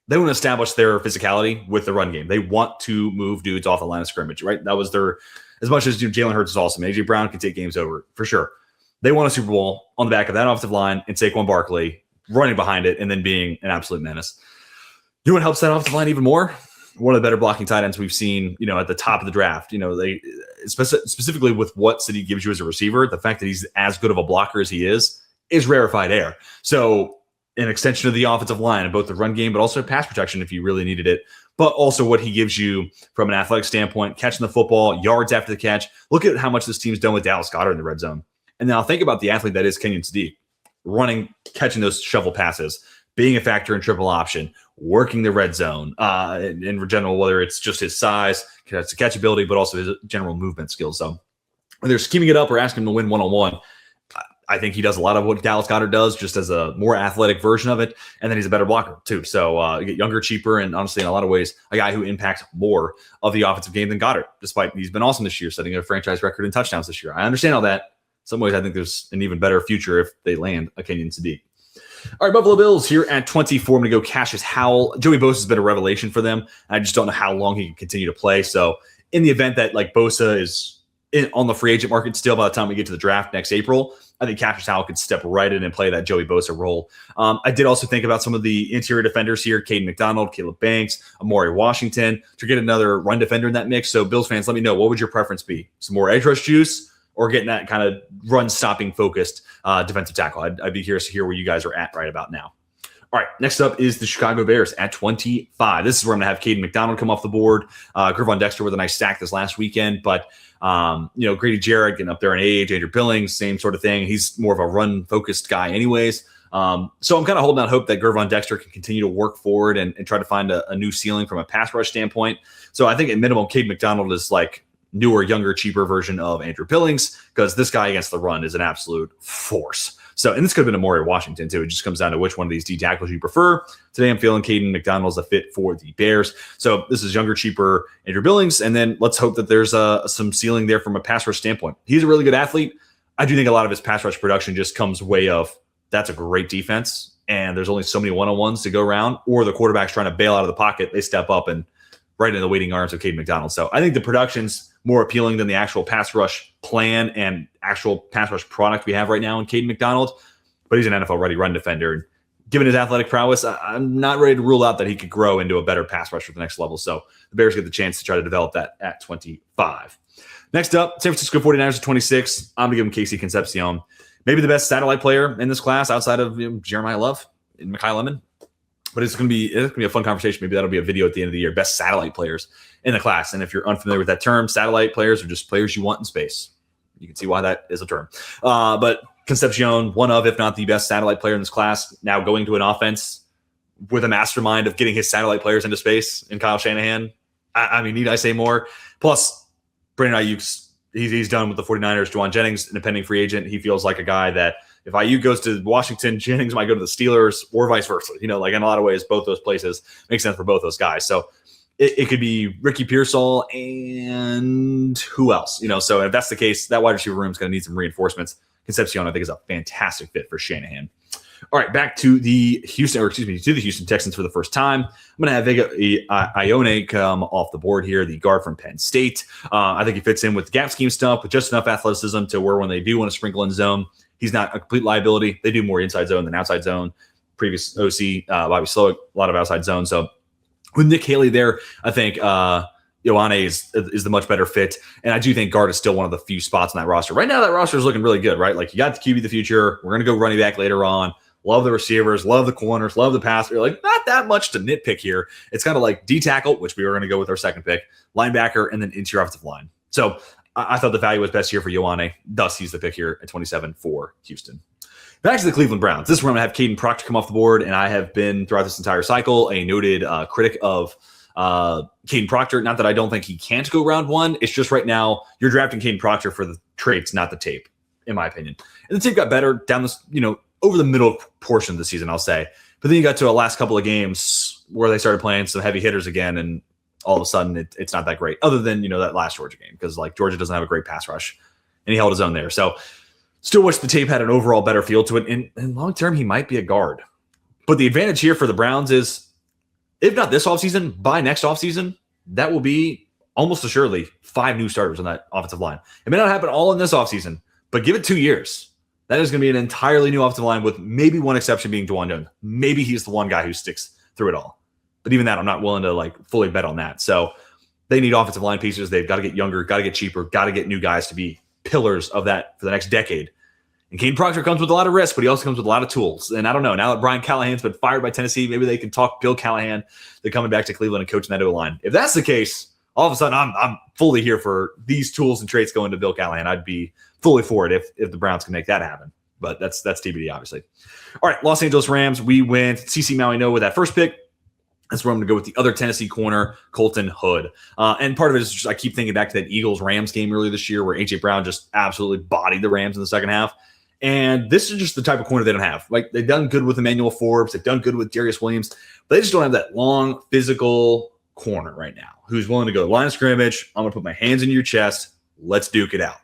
their physicality with the run game. They want to move dudes off the line of scrimmage, right? That was their, as much as Jalen Hurts is awesome, A.J. Brown can take games over for sure. They won a Super Bowl on the back of that offensive line and Saquon Barkley running behind it and then being an absolute menace. You know what helps that offensive line even more? One of the better blocking tight ends we've seen, at the top of the draft. They specifically with what City gives you as a receiver, the fact that he's as good of a blocker as he is rarefied air. So an extension of the offensive line in both the run game, but also pass protection if you really needed it. But also what he gives you from an athletic standpoint, catching the football, yards after the catch. Look at how much this team's done with Dallas Goedert in the red zone. And now think about the athlete that is Kenyon Sadiq, running, catching those shovel passes, being a factor in triple option, working the red zone in general, whether it's just his size, catchability, but also his general movement skills. So whether scheming it up or asking him to win one-on-one, I think he does a lot of what Dallas Goedert does, just as a more athletic version of it. And then he's a better blocker too. So you get younger, cheaper, and honestly, in a lot of ways, a guy who impacts more of the offensive game than Goedert, despite he's been awesome this year, setting a franchise record in touchdowns this year. I understand all that. In some ways, I think there's an even better future if they land a Kenyon Sadiq. All right, Buffalo Bills here at 24. I'm going to go Cassius Howell. Joey Bosa has been a revelation for them. I just don't know how long he can continue to play. So in the event that Bosa is on the free agent market still by the time we get to the draft next April, I think Cassius Howell could step right in and play that Joey Bosa role. I did also think about some of the interior defenders here, Caden McDonald, Caleb Banks, Amari Washington, to get another run defender in that mix. So Bills fans, let me know, what would your preference be? Some more edge rush juice, or getting that kind of run-stopping focused defensive tackle? I'd be curious to hear where you guys are at right about now. All right, next up is the Chicago Bears at 25. This is where I'm going to have Caden McDonald come off the board. Gervon Dexter with a nice stack this last weekend. But, Grady Jarrett getting up there in age, Andrew Billings, same sort of thing. He's more of a run-focused guy anyways. So I'm kind of holding out hope that Gervon Dexter can continue to work forward and try to find a new ceiling from a pass rush standpoint. So I think at minimum, Caden McDonald is like newer, younger, cheaper version of Andrew Billings, because this guy against the run is an absolute force. So, and this could have been Amari Washington too. It just comes down to which one of these D tackles you prefer. Today, I'm feeling Caden McDonald's a fit for the Bears. So this is younger, cheaper Andrew Billings. And then let's hope that there's some ceiling there from a pass rush standpoint. He's a really good athlete. I do think a lot of his pass rush production just comes way of that's a great defense, and there's only so many one-on-ones to go around, or the quarterback's trying to bail out of the pocket. They step up and right into the waiting arms of Caden McDonald. So I think the production's more appealing than the actual pass rush plan and actual pass rush product we have right now in Caden McDonald. But he's an NFL-ready run defender. Given his athletic prowess, I'm not ready to rule out that he could grow into a better pass rusher at the next level. So the Bears get the chance to try to develop that at 25. Next up, San Francisco 49ers at 26. I'm going to give him Casey Concepcion. Maybe the best satellite player in this class outside of Jeremiah Love and Makai Lemon. But it's going to be a fun conversation. Maybe that'll be a video at the end of the year. Best satellite players in the class. And if you're unfamiliar with that term, satellite players are just players you want in space. You can see why that is a term. But Concepcion, one of, if not the best satellite player in this class, now going to an offense with a mastermind of getting his satellite players into space in Kyle Shanahan. I mean, need I say more? Plus, Brandon Ayuk's he's done with the 49ers. Juwan Jennings, an impending free agent. He feels like a guy that if Ayuk goes to Washington, Jennings might go to the Steelers or vice versa. In a lot of ways, both those places make sense for both those guys. So it could be Ricky Pearsall and who else? So if that's the case, that wide receiver room is going to need some reinforcements. Concepcion, I think, is a fantastic fit for Shanahan. All right, back to the Houston Texans for the first time. I'm going to have Vega Ione come off the board here, the guard from Penn State. I think he fits in with the gap scheme stuff, with just enough athleticism to where when they do want to sprinkle in zone, he's not a complete liability. They do more inside zone than outside zone. Previous OC, Bobby Slowick, a lot of outside zone. So with Nick Haley there, I think Ioane is the much better fit. And I do think guard is still one of the few spots on that roster. Right now, that roster is looking really good, right? Like, you got the QB of the future. We're going to go running back later on. Love the receivers, love the corners, love the passer. Like, not that much to nitpick here. It's kind of like D-tackle, which we were going to go with our second pick, linebacker, and then interior offensive line. So I thought the value was best here for Ioane. Thus, he's the pick here at 27 for Houston. Back to the Cleveland Browns. This is where I'm going to have Caden Proctor come off the board, and I have been, throughout this entire cycle, a noted critic of Caden Proctor. Not that I don't think he can't go round one. It's just right now you're drafting Caden Proctor for the traits, not the tape, in my opinion. And the tape got better down this, over the middle portion of the season, I'll say. But then you got to a last couple of games where they started playing some heavy hitters again, and all of a sudden it's not that great. Other than, that last Georgia game, because like Georgia doesn't have a great pass rush, and he held his own there. So still wish the tape had an overall better feel to it. And long term, he might be a guard. But the advantage here for the Browns is, if not this offseason, by next offseason, that will be almost assuredly 5 new starters on that offensive line. It may not happen all in this offseason, but give it 2 years. That is going to be an entirely new offensive line, with maybe one exception being DeJuan Jones. Maybe he's the one guy who sticks through it all. But even that, I'm not willing to fully bet on that. So they need offensive line pieces. They've got to get younger, got to get cheaper, got to get new guys to be pillars of that for the next decade. And Caden Proctor comes with a lot of risk, but he also comes with a lot of tools. And I don't know, now that Brian Callahan's been fired by Tennessee, maybe they can talk Bill Callahan to coming back to Cleveland and coaching that O-line. If that's the case, all of a sudden I'm fully here for these tools and traits going to Bill Callahan. I'd be fully for it if the Browns can make that happen. But that's TBD, obviously. All right, Los Angeles Rams. We went CC Maui-No with that first pick. That's where I'm going to go with the other Tennessee corner, Colton Hood. And part of it is just I keep thinking back to that Eagles-Rams game earlier this year where A.J. Brown just absolutely bodied the Rams in the second half. And this is just the type of corner they don't have. Like, they've done good with Emmanuel Forbes. They've done good with Darius Williams. But they just don't have that long, physical corner right now who's willing to go line of scrimmage. I'm going to put my hands in your chest. Let's duke it out.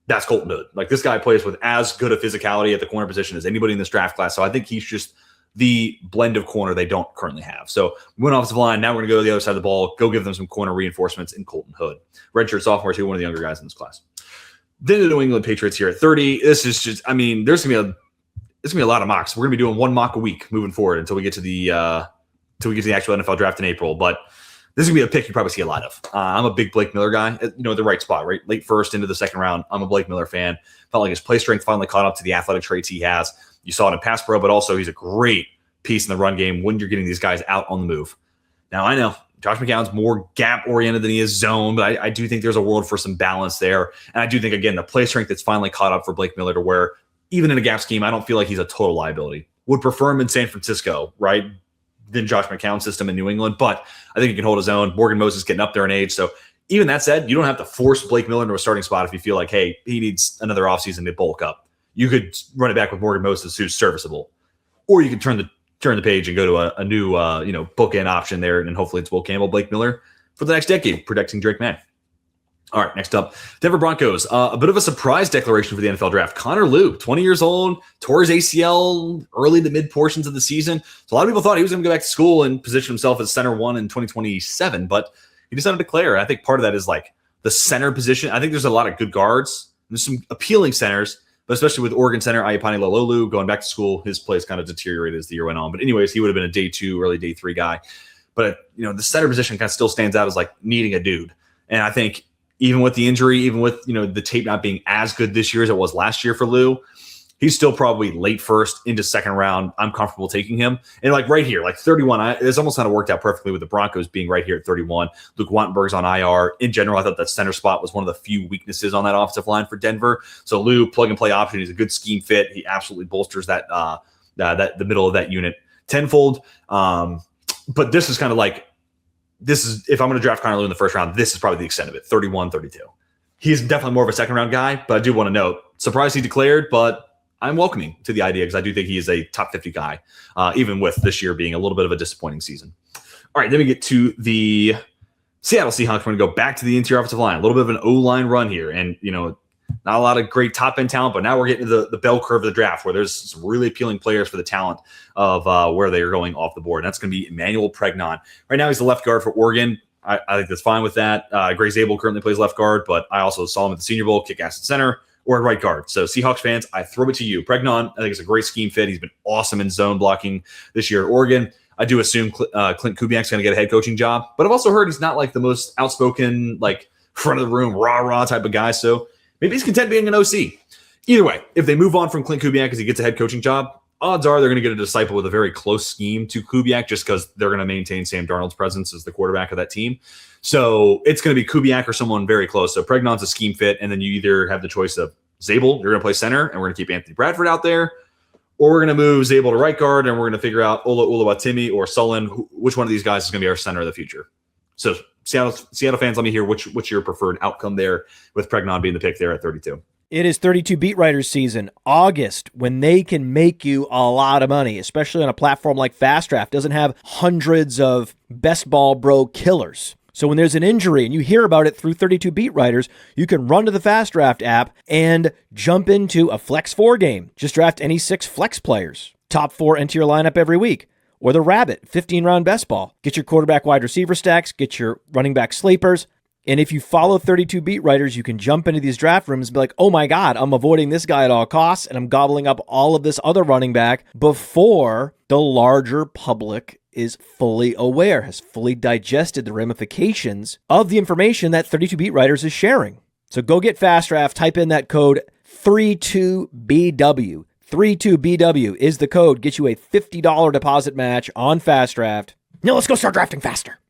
That's Colton Hood. Like, this guy plays with as good a physicality at the corner position as anybody in this draft class. So I think he's just the blend of corner they don't currently have. So we went offensive line. Now we're going to go to the other side of the ball, go give them some corner reinforcements in Colton Hood. Redshirt sophomore, too, one of the younger guys in this class. Then the New England Patriots here at 30. This is just, there's going to be a lot of mocks. We're going to be doing 1 mock a week moving forward until we get to the actual NFL draft in April. But this is going to be a pick you probably see a lot of. I'm a big Blake Miller guy, the right spot, right? Late first into the second round. I'm a Blake Miller fan. Felt like his play strength finally caught up to the athletic traits he has. You saw it in pass pro, but also he's a great piece in the run game when you're getting these guys out on the move. Now, I know Josh McCown's more gap-oriented than he is zone, but I do think there's a world for some balance there. And I do think, again, the play strength that's finally caught up for Blake Miller to where even in a gap scheme, I don't feel like he's a total liability. Would prefer him in San Francisco, right, than Josh McCown's system in New England, but I think he can hold his own. Morgan Moses getting up there in age. So even that said, you don't have to force Blake Miller into a starting spot if you feel like, hey, he needs another offseason to bulk up. You could run it back with Morgan Moses, who's serviceable. Or you could turn the page and go to a new bookend option there, and hopefully it's Will Campbell, Blake Miller for the next decade, protecting Drake May. All right, next up, Denver Broncos. A bit of a surprise declaration for the NFL draft. Connor Lew, 20 years old, tore his ACL early to mid portions of the season. So a lot of people thought he was going to go back to school and position himself as center 1 in 2027, but he decided to declare. I think part of that is like the center position. I think there's a lot of good guards. There's some appealing centers, but especially with Oregon center Ayapani Lololu going back to school, his plays kind of deteriorated as the year went on. But anyways, he would have been a day 2, early day 3 guy. But the center position kind of still stands out as like needing a dude. And I think even with the injury, even with the tape not being as good this year as it was last year for Lew, he's still probably late first into second round. I'm comfortable taking him. And like right here, like 31, this almost kind of worked out perfectly with the Broncos being right here at 31. Luke Wattenberg's on IR. In general, I thought that center spot was one of the few weaknesses on that offensive line for Denver. So Lew, plug and play option. He's a good scheme fit. He absolutely bolsters that the middle of that unit tenfold. But this is kind of like, if I'm going to draft Connor Lew in the first round, this is probably the extent of it, 31, 32. He's definitely more of a second round guy, but I do want to note, surprised he declared, but I'm welcoming to the idea because I do think he is a top 50 guy, even with this year being a little bit of a disappointing season. All right, then we get to the Seattle Seahawks. We're going to go back to the interior offensive line, a little bit of an O-line run here. And, Not a lot of great top-end talent, but now we're getting to the bell curve of the draft where there's some really appealing players for the talent of where they are going off the board. And that's going to be Emmanuel Pregnon. Right now he's the left guard for Oregon. I think that's fine with that. Gray Zabel currently plays left guard, but I also saw him at the Senior Bowl, kick ass at center, or at right guard. So Seahawks fans, I throw it to you. Pregnon, I think it's a great scheme fit. He's been awesome in zone blocking this year at Oregon. I do assume Clint Kubiak's going to get a head coaching job, but I've also heard he's not like the most outspoken, like front of the room, rah-rah type of guy. So maybe he's content being an OC. Either way, if they move on from Clint Kubiak because he gets a head coaching job, odds are they're going to get a disciple with a very close scheme to Kubiak just because they're going to maintain Sam Darnold's presence as the quarterback of that team. So it's going to be Kubiak or someone very close. So Pregnon's a scheme fit, and then you either have the choice of Zabel, you're going to play center, and we're going to keep Anthony Bradford out there, or we're going to move Zabel to right guard, and we're going to figure out Ola Oluwatimi or Sullen, which one of these guys is going to be our center of the future. So Seattle fans, let me hear what's your preferred outcome there with Pregnon being the pick there at 32. It is 32 beat writers season, August, when they can make you a lot of money, especially on a platform like Fast Draft. Doesn't have hundreds of best ball bro killers. So when there's an injury and you hear about it through 32 beat writers, you can run to the Fast Draft app and jump into a Flex 4 game. Just draft any 6 flex players. Top 4 enter your lineup every week. Or the Rabbit, 15-round best ball. Get your quarterback wide receiver stacks, get your running back sleepers. And if you follow 32 beat writers, you can jump into these draft rooms and be like, oh my God, I'm avoiding this guy at all costs, and I'm gobbling up all of this other running back before the larger public is fully aware, has fully digested the ramifications of the information that 32 beat writers is sharing. So go get Fast Draft, type in that code 32BW. 32BW is the code. Get you a $50 deposit match on Fast Draft. Now let's go start drafting faster.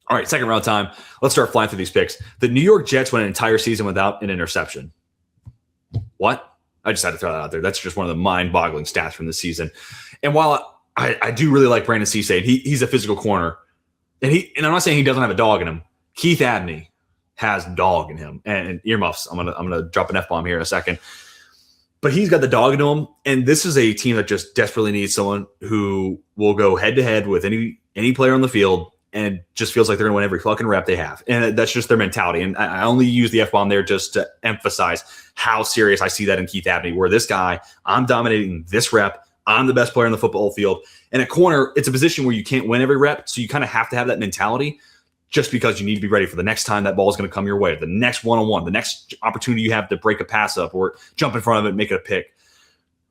All right, second round time. Let's start flying through these picks. The New York Jets went an entire season without an interception. What? I just had to throw that out there. That's just one of the mind-boggling stats from this season. And while I do really like Brandon Cisse, and he's a physical corner, and I'm not saying he doesn't have a dog in him. Keith Abney has dog in him, and earmuffs. I'm gonna drop an F-bomb here in a second. But he's got the dog in him, and this is a team that just desperately needs someone who will go head-to-head with any player on the field and just feels like they're going to win every fucking rep they have. And that's just their mentality. And I only use the F-bomb there just to emphasize how serious I see that in Keith Abney, where this guy, I'm dominating this rep. I'm the best player on the football field. And at corner, it's a position where you can't win every rep. So you kind of have to have that mentality just because you need to be ready for the next time that ball is going to come your way, the next one-on-one, the next opportunity you have to break a pass up or jump in front of it and make it a pick.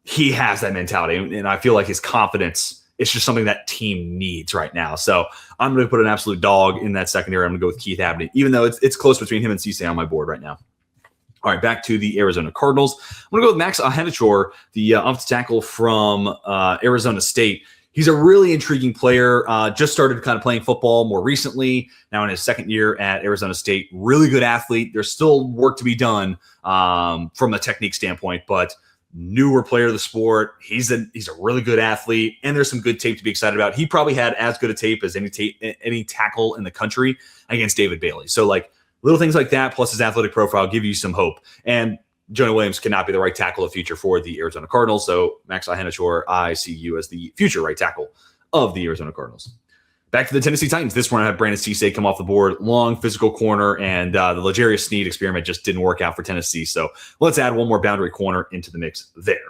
He has that mentality. And I feel like his confidence, it's just something that team needs right now. So I'm going to put an absolute dog in that secondary. I'm going to go with Keith Abney, even though it's close between him and Cisse on my board right now. All right, back to the Arizona Cardinals. I'm going to go with Max Ahenachor, the offensive tackle from Arizona State. He's a really intriguing player. Just started kind of playing football more recently. Now in his second year at Arizona State. Really good athlete. There's still work to be done from a technique standpoint, but newer player of the sport. He's a really good athlete, and there's some good tape to be excited about. He probably had as good a tape as any tackle in the country against David Bailey. So like little things like that, plus his athletic profile, give you some hope. And Jonah Williams cannot be the right tackle of the future for the Arizona Cardinals. So Max Ahenachor, I see you as the future right tackle of the Arizona Cardinals. Back to the Tennessee Titans. This one I have Brandon Cisse come off the board. Long physical corner, and the L'Jarius Sneed experiment just didn't work out for Tennessee. So let's add one more boundary corner into the mix there.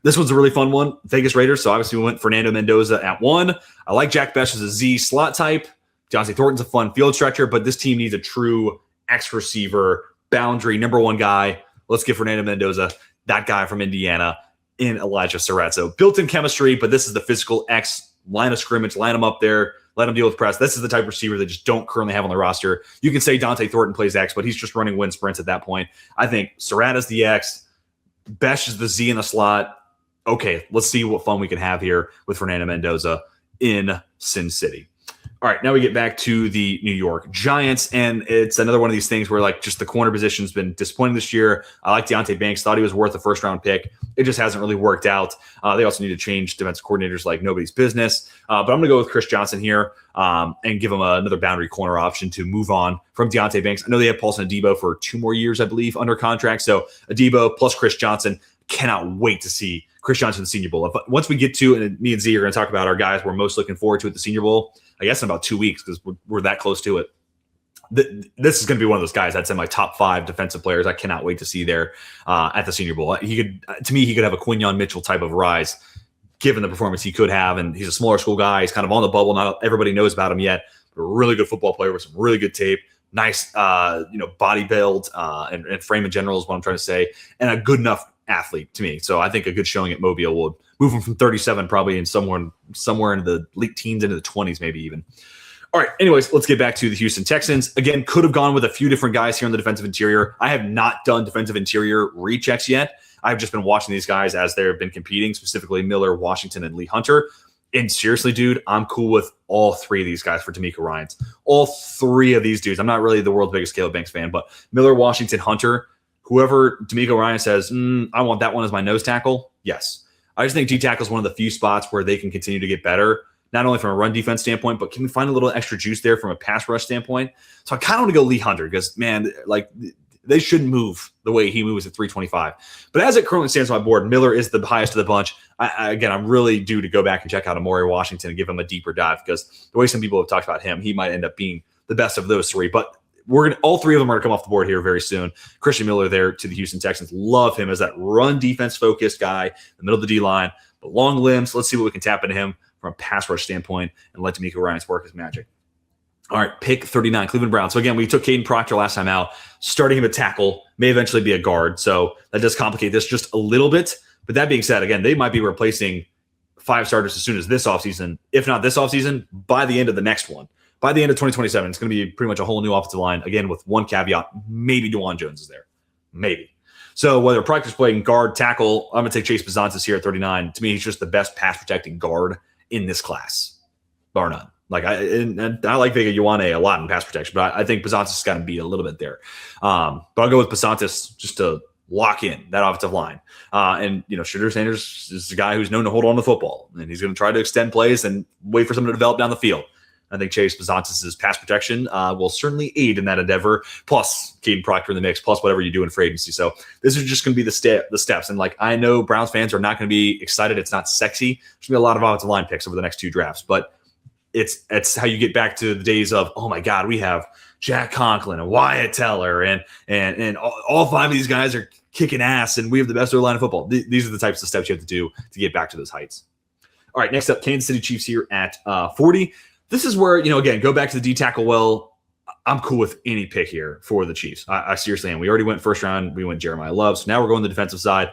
This one's a really fun one. Vegas Raiders. So obviously we went Fernando Mendoza at 1. I like Jack Bech as a Z slot type. Deontay Thornton's a fun field stretcher, but this team needs a true X receiver, boundary, number 1 guy. Let's get Fernando Mendoza, that guy from Indiana, in Elijah Surratt. So built-in chemistry, but this is the physical X line of scrimmage. Line them up there. Let them deal with press. This is the type of receiver they just don't currently have on the roster. You can say Deontay Thornton plays X, but he's just running wind sprints at that point. I think Surratt is the X. Bech is the Z in the slot. Okay, let's see what fun we can have here with Fernando Mendoza in Sin City. All right, now we get back to the New York Giants, and it's another one of these things where like just the corner position's been disappointing this year. I like Deonte Banks, thought he was worth a first-round pick. It just hasn't really worked out. They also need to change defensive coordinators like nobody's business. But I'm going to go with Chris Johnson here and give him another boundary corner option to move on from Deonte Banks. I know they have Paulson Adebo for 2 more years, I believe, under contract. So Adebo plus Chris Johnson. Cannot wait to see Chris Johnson in the Senior Bowl. Once we get to, and me and Z are going to talk about our guys we're most looking forward to at the Senior Bowl, I guess in about 2 weeks because we're that close to it. this is going to be one of those guys that's in my top 5 defensive players. I cannot wait to see there at the Senior Bowl. He could have a Quinyon Mitchell type of rise, given the performance he could have. And he's a smaller school guy. He's kind of on the bubble. Not everybody knows about him yet, but a really good football player with some really good tape. Nice, body build and frame in general is what I'm trying to say, and a good enough athlete to me. So I think a good showing at Mobile will move him from 37 probably in somewhere into the late teens, into the 20s, maybe even. All right. Anyways, let's get back to the Houston Texans. Again, could have gone with a few different guys here on the defensive interior. I have not done defensive interior rechecks yet. I've just been watching these guys as they've been competing, specifically Miller, Washington, and Lee Hunter. And seriously, dude, I'm cool with all 3 of these guys for DeMeco Ryans. All 3 of these dudes. I'm not really the world's biggest Caleb Banks fan, but Miller, Washington, Hunter, whoever DeMeco Ryan says, I want that one as my nose tackle. Yes. I just think D tackle is one of the few spots where they can continue to get better, not only from a run defense standpoint, but can we find a little extra juice there from a pass rush standpoint? So I kind of want to go Lee Hunter because, man, like they shouldn't move the way he moves at 325. But as it currently stands on my board, Miller is the highest of the bunch. I'm really due to go back and check out Amari Washington and give him a deeper dive because the way some people have talked about him, he might end up being the best of those 3. But all 3 of them are going to come off the board here very soon. Christian Miller there to the Houston Texans. Love him as that run defense focused guy in the middle of the D line, but long limbs. Let's see what we can tap into him from a pass rush standpoint and let DeMeco Ryans work his magic. All right, pick 39, Cleveland Browns. So again, we took Caden Proctor last time out. Starting him at tackle, may eventually be a guard. So that does complicate this just a little bit. But that being said, again, they might be replacing 5 starters as soon as this offseason. If not this offseason, by the end of the next one. By the end of 2027, it's going to be pretty much a whole new offensive line. Again, with one caveat, maybe DeJuan Jones is there. Maybe. So whether Proctor's playing guard, tackle, I'm going to take Chase Bizantis here at 39. To me, he's just the best pass-protecting guard in this class, bar none. Like I like Vega Ioane a lot in pass protection, but I think Bizantis has got to be a little bit there. But I'll go with Bizantis just to lock in that offensive line. And Shedeur Sanders is a guy who's known to hold on to the football, and he's going to try to extend plays and wait for someone to develop down the field. I think Chase Bizantis' pass protection will certainly aid in that endeavor, plus Caden Proctor in the mix, plus whatever you do in free agency. So this is just going to be the steps. And I know Browns fans are not going to be excited. It's not sexy. There's going to be a lot of offensive line picks over the next 2 drafts, but it's how you get back to the days of, oh my God, we have Jack Conklin and Wyatt Teller and all 5 of these guys are kicking ass and we have the best O-line in football. These are the types of steps you have to do to get back to those heights. All right, next up, Kansas City Chiefs here at 40. This is where, again, go back to the D tackle. Well, I'm cool with any pick here for the Chiefs. I seriously am. We already went first round. We went Jeremiah Love. So now we're going the defensive side.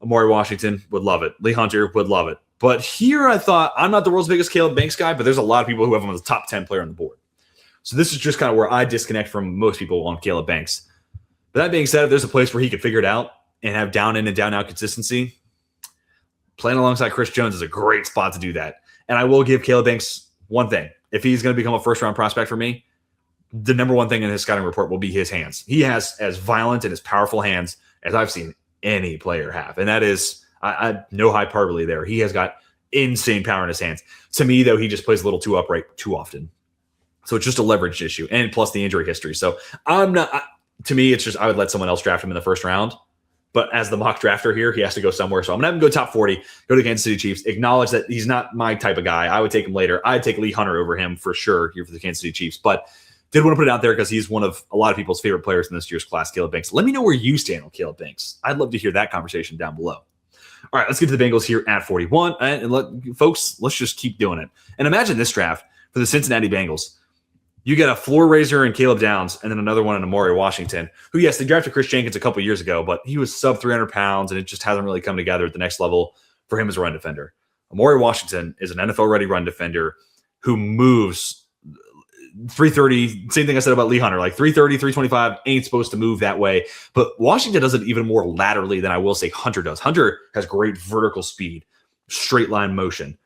Amari Washington would love it. Lee Hunter would love it. But here I thought, I'm not the world's biggest Caleb Banks guy, but there's a lot of people who have him as a top 10 player on the board. So this is just kind of where I disconnect from most people on Caleb Banks. But that being said, if there's a place where he could figure it out and have down in and down out consistency, playing alongside Chris Jones is a great spot to do that. And I will give Caleb Banks one thing. If he's going to become a first-round prospect for me, the number one thing in his scouting report will be his hands. He has as violent and as powerful hands as I've seen any player have. And that is, I no hyperbole there. He has got insane power in his hands. To me, though, he just plays a little too upright too often. So it's just a leverage issue, and plus the injury history. So to me, it's just I would let someone else draft him in the first round. But as the mock drafter here, he has to go somewhere. So I'm going to have him go top 40, go to the Kansas City Chiefs, acknowledge that he's not my type of guy. I would take him later. I'd take Lee Hunter over him for sure here for the Kansas City Chiefs. But did want to put it out there because he's one of a lot of people's favorite players in this year's class, Caleb Banks. Let me know where you stand on Caleb Banks. I'd love to hear that conversation down below. All right, let's get to the Bengals here at 41. And folks, let's just keep doing it. And imagine this draft for the Cincinnati Bengals. You get a floor raiser in Caleb Downs and then another one in Amari Washington, who, yes, they drafted Chris Jenkins a couple years ago, but he was sub 300 pounds, and it just hasn't really come together at the next level for him as a run defender. Amari Washington is an NFL-ready run defender who moves 330. Same thing I said about Lee Hunter, like 330, 325 ain't supposed to move that way. But Washington does it even more laterally than I will say Hunter does. Hunter has great vertical speed, straight line motion.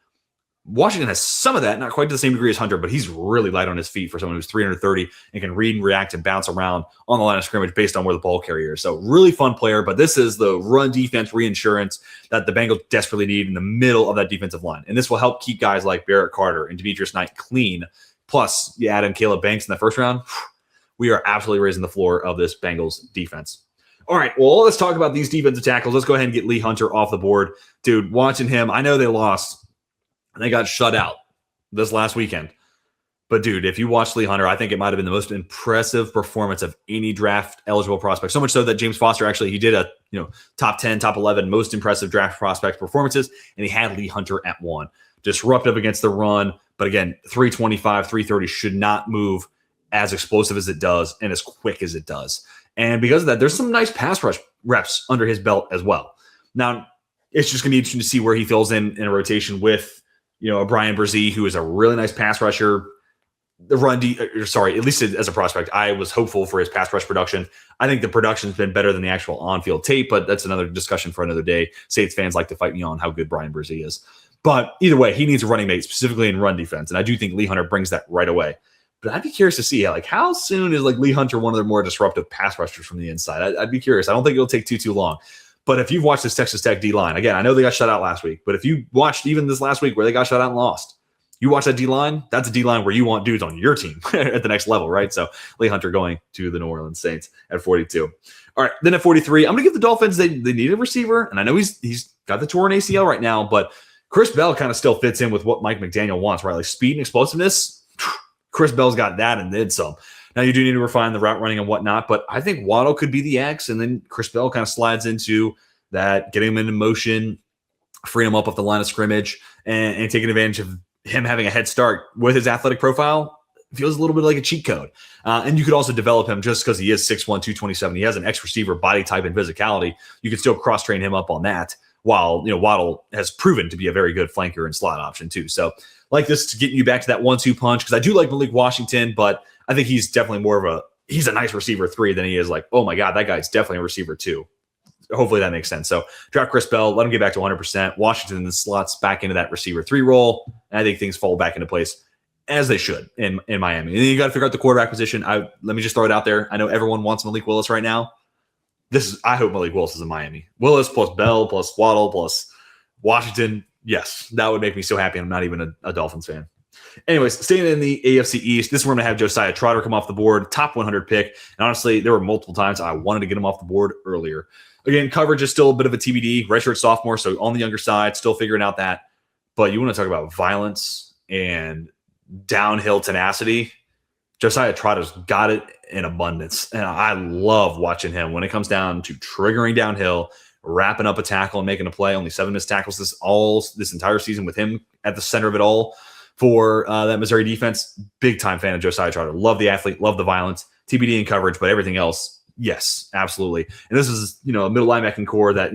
Washington has some of that, not quite to the same degree as Hunter, but he's really light on his feet for someone who's 330 and can read and react and bounce around on the line of scrimmage based on where the ball carrier is. So really fun player, but this is the run defense reinsurance that the Bengals desperately need in the middle of that defensive line. And this will help keep guys like Barrett Carter and Demetrius Knight clean. Plus, you add in Caleb Banks in the first round, we are absolutely raising the floor of this Bengals defense. All right, well, let's talk about these defensive tackles. Let's go ahead and get Lee Hunter off the board. Dude, watching him, I know they lost. And they got shut out this last weekend. But dude, if you watch Lee Hunter, I think it might have been the most impressive performance of any draft eligible prospect. So much so that James Foster actually, he did a top 10, top 11 most impressive draft prospect performances, and he had Lee Hunter at 1. Disruptive against the run, but again, 325, 330 should not move as explosive as it does and as quick as it does. And because of that, there's some nice pass rush reps under his belt as well. Now, it's just going to be interesting to see where he fills in a rotation with, a Brian Brzee, who is a really nice pass rusher. At least as a prospect, I was hopeful for his pass rush production. I think the production's been better than the actual on-field tape, but that's another discussion for another day. Saints fans like to fight me on how good Brian Brzee is. But either way, he needs a running mate, specifically in run defense, and I do think Lee Hunter brings that right away. But I'd be curious to see how soon is Lee Hunter one of the more disruptive pass rushers from the inside. I'd be curious. I don't think it'll take too long. But if you've watched this Texas Tech D-line, again, I know they got shut out last week, but if you watched even this last week where they got shut out and lost, you watch that D-line, that's a D-line where you want dudes on your team at the next level, right? So Lee Hunter going to the New Orleans Saints at 42. All right, then at 43, I'm going to give the Dolphins, they need a receiver, and I know he's got the torn ACL right now, but Chris Bell kind of still fits in with what Mike McDaniel wants, right? Like speed and explosiveness, Chris Bell's got that and then some. Now you do need to refine the route running and whatnot, but I think Waddle could be the X, and then Chris Bell kind of slides into that, getting him into motion, freeing him up off the line of scrimmage, and taking advantage of him having a head start with his athletic profile. Feels a little bit like a cheat code. And you could also develop him just because he is 6'1", 227. He has an X receiver body type and physicality. You could still cross-train him up on that, while Waddle has proven to be a very good flanker and slot option too. So like this to get you back to that 1-2 punch, because I do like Malik Washington, but I think he's definitely he's a nice receiver 3 than he is like, oh my God, that guy's definitely a receiver 2. Hopefully that makes sense. So draft Chris Bell, let him get back to 100%. Washington then slots back into that receiver 3 role. And I think things fall back into place as they should in Miami. And then you got to figure out the quarterback position. Let me just throw it out there. I know everyone wants Malik Willis right now. I hope Malik Willis is in Miami. Willis plus Bell plus Waddle plus Washington. Yes, that would make me so happy. I'm not even a Dolphins fan. Anyways, staying in the AFC East, this is where I'm going to have Josiah Trotter come off the board, top 100 pick. And honestly, there were multiple times I wanted to get him off the board earlier. Again, coverage is still a bit of a TBD. Redshirt sophomore, so on the younger side, still figuring out that. But you want to talk about violence and downhill tenacity. Josiah Trotter's got it in abundance. And I love watching him when it comes down to triggering downhill, wrapping up a tackle and making a play. Only 7 missed tackles this entire season with him at the center of it all for that Missouri defense. Big time fan of Josiah Trotter. Love the athlete, love the violence, TBD and coverage, but everything else, yes, absolutely. And this is, a middle linebacking core that,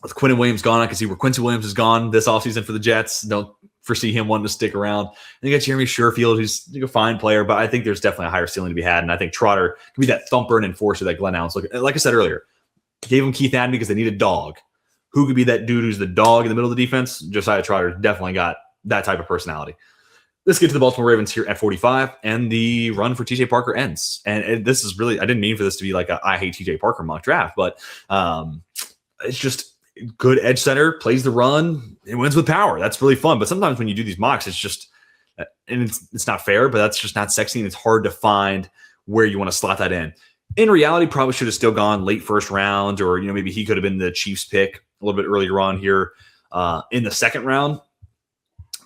with Quinton Williams gone, I can see where Quincy Williams is gone this offseason for the Jets. Don't foresee him wanting to stick around. And you got Jeremy Sherfield, who's a fine player, but I think there's definitely a higher ceiling to be had. And I think Trotter can be that thumper and enforcer that Glenn Allen's looking. Like I said earlier, gave him Keith Adney because they need a dog. Who could be that dude who's the dog in the middle of the defense? Josiah Trotter definitely got that type of personality. Let's get to the Baltimore Ravens here at 45, and the run for TJ Parker ends. And this is really, I didn't mean for this to be like a I hate TJ Parker mock draft, but it's just good edge center, plays the run, it wins with power. That's really fun. But sometimes when you do these mocks, it's just, and it's not fair, but that's just not sexy, and it's hard to find where you want to slot that in. In reality, probably should have still gone late first round, or maybe he could have been the Chiefs pick a little bit earlier on here in the second round.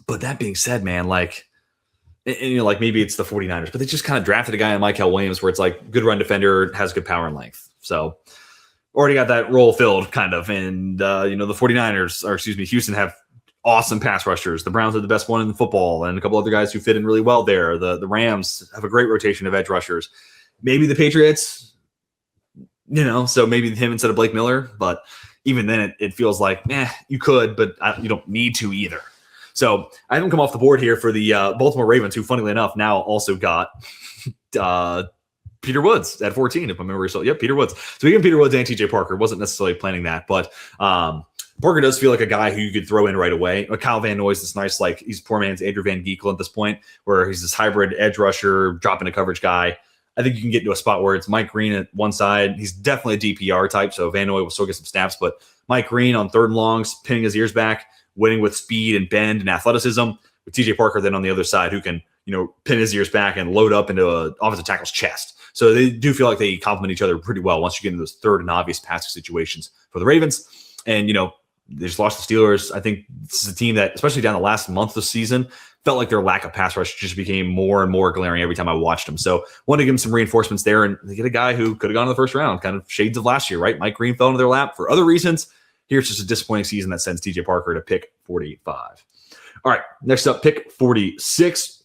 But that being said, man, maybe it's the 49ers, but they just kind of drafted a guy in Michael Williams where it's like good run defender, has good power and length. So already got that role filled kind of. And, the 49ers, Houston have awesome pass rushers. The Browns are the best one in football, and a couple other guys who fit in really well there. The Rams have a great rotation of edge rushers. Maybe the Patriots, so maybe him instead of Blake Miller. But even then, it feels like, you could, but you don't need to either. So I haven't come off the board here for the Baltimore Ravens, who, funnily enough, now also got Peter Woods at 14, if my memory is so. Yep, Peter Woods. So we get Peter Woods and TJ Parker. Wasn't necessarily planning that, but Parker does feel like a guy who you could throw in right away. Kyle Van Noy's this nice, he's poor man's Andrew Van Ginkel at this point, where he's this hybrid edge rusher, dropping a coverage guy. I think you can get to a spot where it's Mike Green at one side. He's definitely a DPR type, so Van Noy will still get some snaps, but Mike Green on third and longs, pinning his ears back, winning with speed and bend and athleticism, with TJ Parker then on the other side, who can, pin his ears back and load up into an offensive tackle's chest. So they do feel like they complement each other pretty well once you get into those third and obvious passing situations for the Ravens. And, They just lost the Steelers. I think this is a team that, especially down the last month of the season, felt like their lack of pass rush just became more and more glaring every time I watched them. So wanted to give them some reinforcements there, and they get a guy who could have gone in the first round, kind of shades of last year, right? Mike Green fell into their lap for other reasons. Here's just a disappointing season that sends TJ Parker to pick 45. All right, next up, pick 46.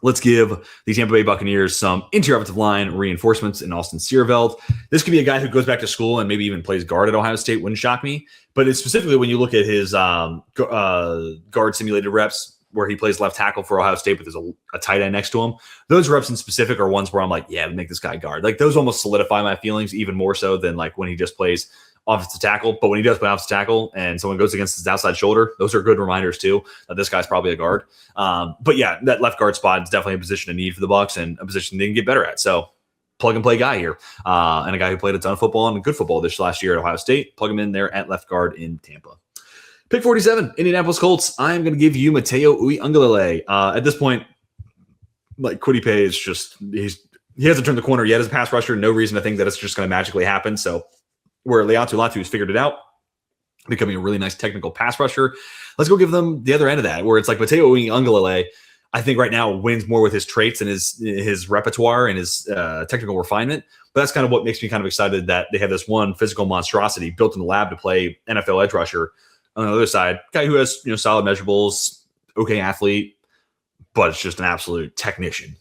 Let's give the Tampa Bay Buccaneers some interior offensive line reinforcements in Austin Searveld. This could be a guy who goes back to school and maybe even plays guard at Ohio State. Wouldn't shock me. But it's specifically when you look at his guard simulated reps where he plays left tackle for Ohio State, but there's a tight end next to him. Those reps in specific are ones where I'm like, yeah, make this guy guard. Like those almost solidify my feelings even more so than like when he just plays offensive tackle. But when he does play offensive tackle and someone goes against his outside shoulder, those are good reminders too that this guy's probably a guard. But yeah, that left guard spot is definitely a position of need for the Bucs and a position they can get better at. So plug and play guy here, and a guy who played a ton of football and good football this last year at Ohio State. Plug him in there at left guard in Tampa. Pick 47, Indianapolis Colts. I'm going to give you Mateo Uiagalelei. At this point, like Kwity Paye is just he hasn't turned the corner yet as a pass rusher. No reason to think that it's just going to magically happen. So where Leatu Latu has figured it out, becoming a really nice technical pass rusher. Let's go give them the other end of that, where it's like Mateo Uiagalelei, I think right now wins more with his traits and his repertoire and his technical refinement. But that's kind of what makes me kind of excited that they have this one physical monstrosity built in the lab to play NFL edge rusher. On the other side, guy who has solid measurables, okay athlete, but it's just an absolute technician.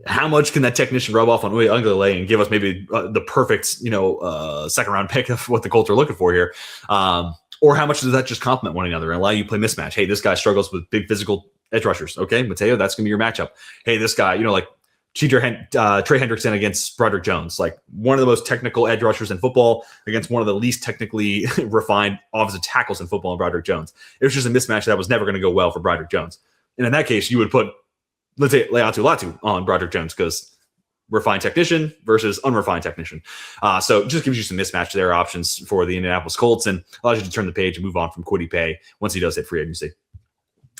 How much can that technician rub off on Uiagalelei and give us maybe the perfect, second round pick of what the Colts are looking for here? Or how much does that just complement one another and allow you to play mismatch? Hey, this guy struggles with big physical edge rushers. Okay, Mateo, that's going to be your matchup. Hey, this guy, like Trey Hendrickson against Broderick Jones, like one of the most technical edge rushers in football against one of the least technically refined offensive tackles in football in Broderick Jones. It was just a mismatch that was never going to go well for Broderick Jones. And in that case, you would put, let's say, Leatu Latu on Broderick Jones because refined technician versus unrefined technician. So it just gives you some mismatch there options for the Indianapolis Colts and allows you to turn the page and move on from Kwity Paye once he does hit free agency.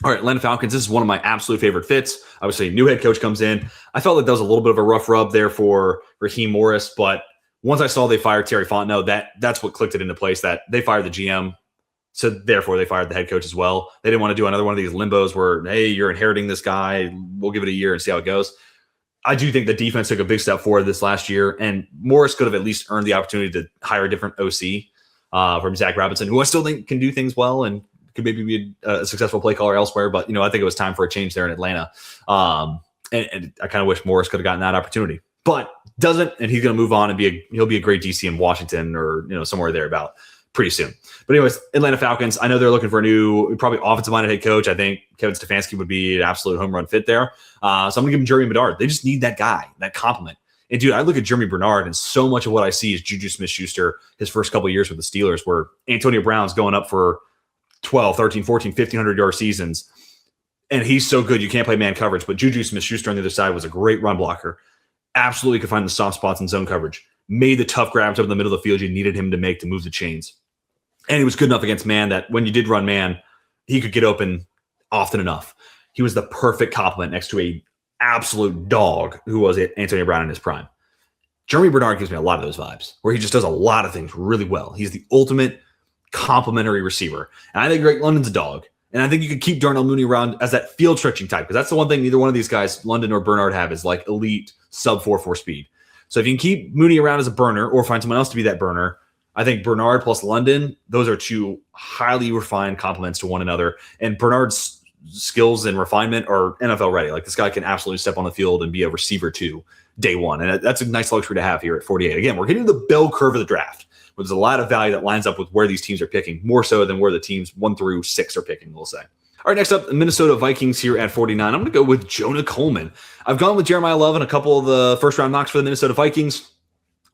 All right, Atlanta Falcons, this is one of my absolute favorite fits. Obviously, new head coach comes in. I felt like that was a little bit of a rough rub there for Raheem Morris, but once I saw they fired Terry Fontenot, that's what clicked it into place, that they fired the GM, so therefore they fired the head coach as well. They didn't want to do another one of these limbos where, hey, you're inheriting this guy, we'll give it a year and see how it goes. I do think the defense took a big step forward this last year, and Morris could have at least earned the opportunity to hire a different OC from Zach Robinson, who I still think can do things well and could maybe be a successful play caller elsewhere. But, I think it was time for a change there in Atlanta. And I kind of wish Morris could have gotten that opportunity. But doesn't, and he's going to move on and he'll be a great DC in Washington or, somewhere thereabout pretty soon. But anyways, Atlanta Falcons, I know they're looking for a new, probably offensive-minded head coach. I think Kevin Stefanski would be an absolute home run fit there. So I'm going to give him Jeremy Bedard. They just need that guy, that compliment. And, dude, I look at Jeremy Bernard, and so much of what I see is Juju Smith-Schuster his first couple of years with the Steelers, where Antonio Brown's going up for 12, 13, 14, 1,500-yard seasons, and he's so good you can't play man coverage. But Juju Smith-Schuster on the other side was a great run blocker. Absolutely could find the soft spots in zone coverage. Made the tough grabs up in the middle of the field you needed him to make to move the chains. And he was good enough against man that when you did run man, he could get open often enough. He was the perfect complement next to a absolute dog who was Antonio Brown in his prime. Jeremy Bernard gives me a lot of those vibes, where he just does a lot of things really well. He's the ultimate complimentary receiver. And I think Drake London's a dog. And I think you could keep Darnell Mooney around as that field stretching type, because that's the one thing neither one of these guys, London or Bernard, have is like elite sub 4.4 speed. So if you can keep Mooney around as a burner or find someone else to be that burner, I think Bernard plus London, those are two highly refined complements to one another. And Bernard's skills and refinement are NFL ready. Like, this guy can absolutely step on the field and be a receiver too day one. And that's a nice luxury to have here at 48. Again, we're getting to the bell curve of the draft, where there's a lot of value that lines up with where these teams are picking, more so than where the teams 1 through 6 are picking, we'll say. All right, next up, the Minnesota Vikings here at 49. I'm going to go with Jonah Coleman. I've gone with Jeremiah Love and a couple of the first-round knocks for the Minnesota Vikings.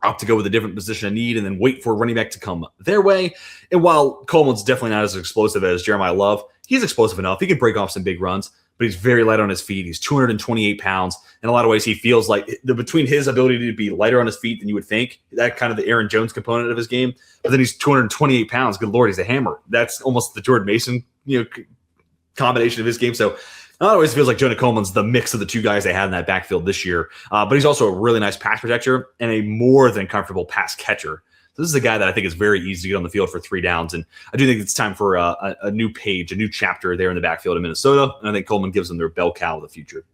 I'll have to go with a different position of need and then wait for a running back to come their way. And while Coleman's definitely not as explosive as Jeremiah Love, he's explosive enough. He can break off some big runs, but he's very light on his feet. He's 228 pounds. In a lot of ways, he feels like between his ability to be lighter on his feet than you would think, that kind of the Aaron Jones component of his game, but then he's 228 pounds. Good Lord, he's a hammer. That's almost the Jordan Mason, combination of his game. So it always feels like Jonah Coleman's the mix of the two guys they had in that backfield this year. But he's also a really nice pass protector and a more than comfortable pass catcher. This is a guy that I think is very easy to get on the field for 3 downs, and I do think it's time for a new page, a new chapter there in the backfield in Minnesota, and I think Coleman gives them their bell cow of the future.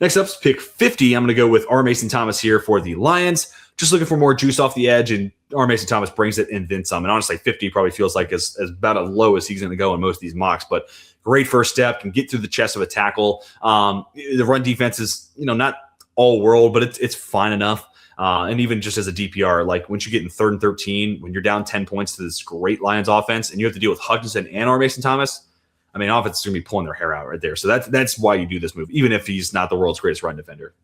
Next up is pick 50. I'm going to go with R. Mason Thomas here for the Lions. Just looking for more juice off the edge, and R. Mason Thomas brings it and then some. And honestly, 50 probably feels like as about as low as he's going to go in most of these mocks, but great first step, can get through the chest of a tackle. The run defense is, not all world, but it's fine enough. And even just as a DPR, like once you get in 3rd and 13, when you're down 10 points to this great Lions offense, and you have to deal with Hutchinson and R. Mason Thomas, I mean, offense is going to be pulling their hair out right there. So that's why you do this move, even if he's not the world's greatest run defender.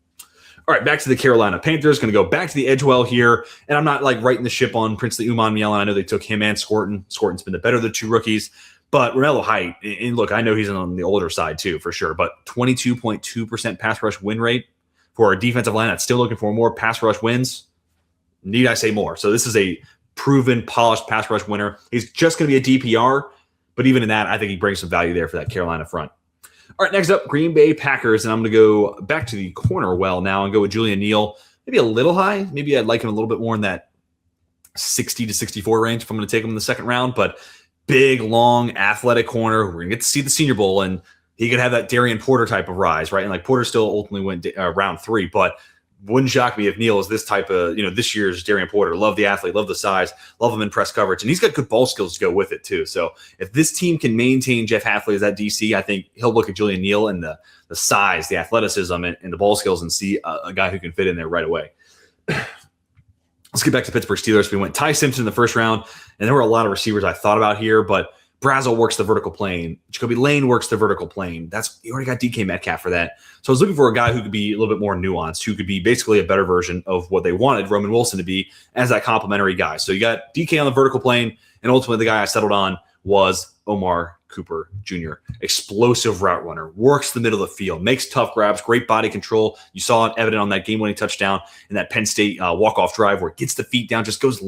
All right, back to the Carolina Panthers. Going to go back to the edge well here. And I'm not like writing the ship on Princely Umanmielen. I know they took him and Scorton. Scorton's been the better of the 2 rookies. But Ronaldo Height, and look, I know he's on the older side too, for sure. But 22.2% pass rush win rate for a defensive line that's still looking for more pass rush wins. Need I say more? So this is a proven, polished pass rush winner. He's just going to be a DPR. But even in that, I think he brings some value there for that Carolina front. All right, next up, Green Bay Packers. And I'm going to go back to the corner well now and go with Julian Neal. Maybe a little high. Maybe I'd like him a little bit more in that 60 to 64 range if I'm going to take him in the second round. But big, long, athletic corner. We're going to get to see the Senior Bowl, and he could have that Darian Porter type of rise, right? And like Porter still ultimately went round 3, but wouldn't shock me if Neal is this type of, this year's Darian Porter. Love the athlete, love the size, love him in press coverage. And he's got good ball skills to go with it too. So if this team can maintain Jeff Hafley as that DC, I think he'll look at Julian Neal and the size, the athleticism, and the ball skills and see a guy who can fit in there right away. Let's get back to Pittsburgh Steelers. We went Ty Simpson in the first round, and there were a lot of receivers I thought about here, but Brazel works the vertical plane. Jacoby Lane works the vertical plane. You already got DK Metcalf for that. So I was looking for a guy who could be a little bit more nuanced, who could be basically a better version of what they wanted Roman Wilson to be as that complementary guy. So you got DK on the vertical plane, and ultimately the guy I settled on was Omar Cooper Jr. Explosive route runner, works the middle of the field, makes tough grabs, great body control. You saw it evident on that game-winning touchdown in that Penn State walk-off drive where it gets the feet down, just goes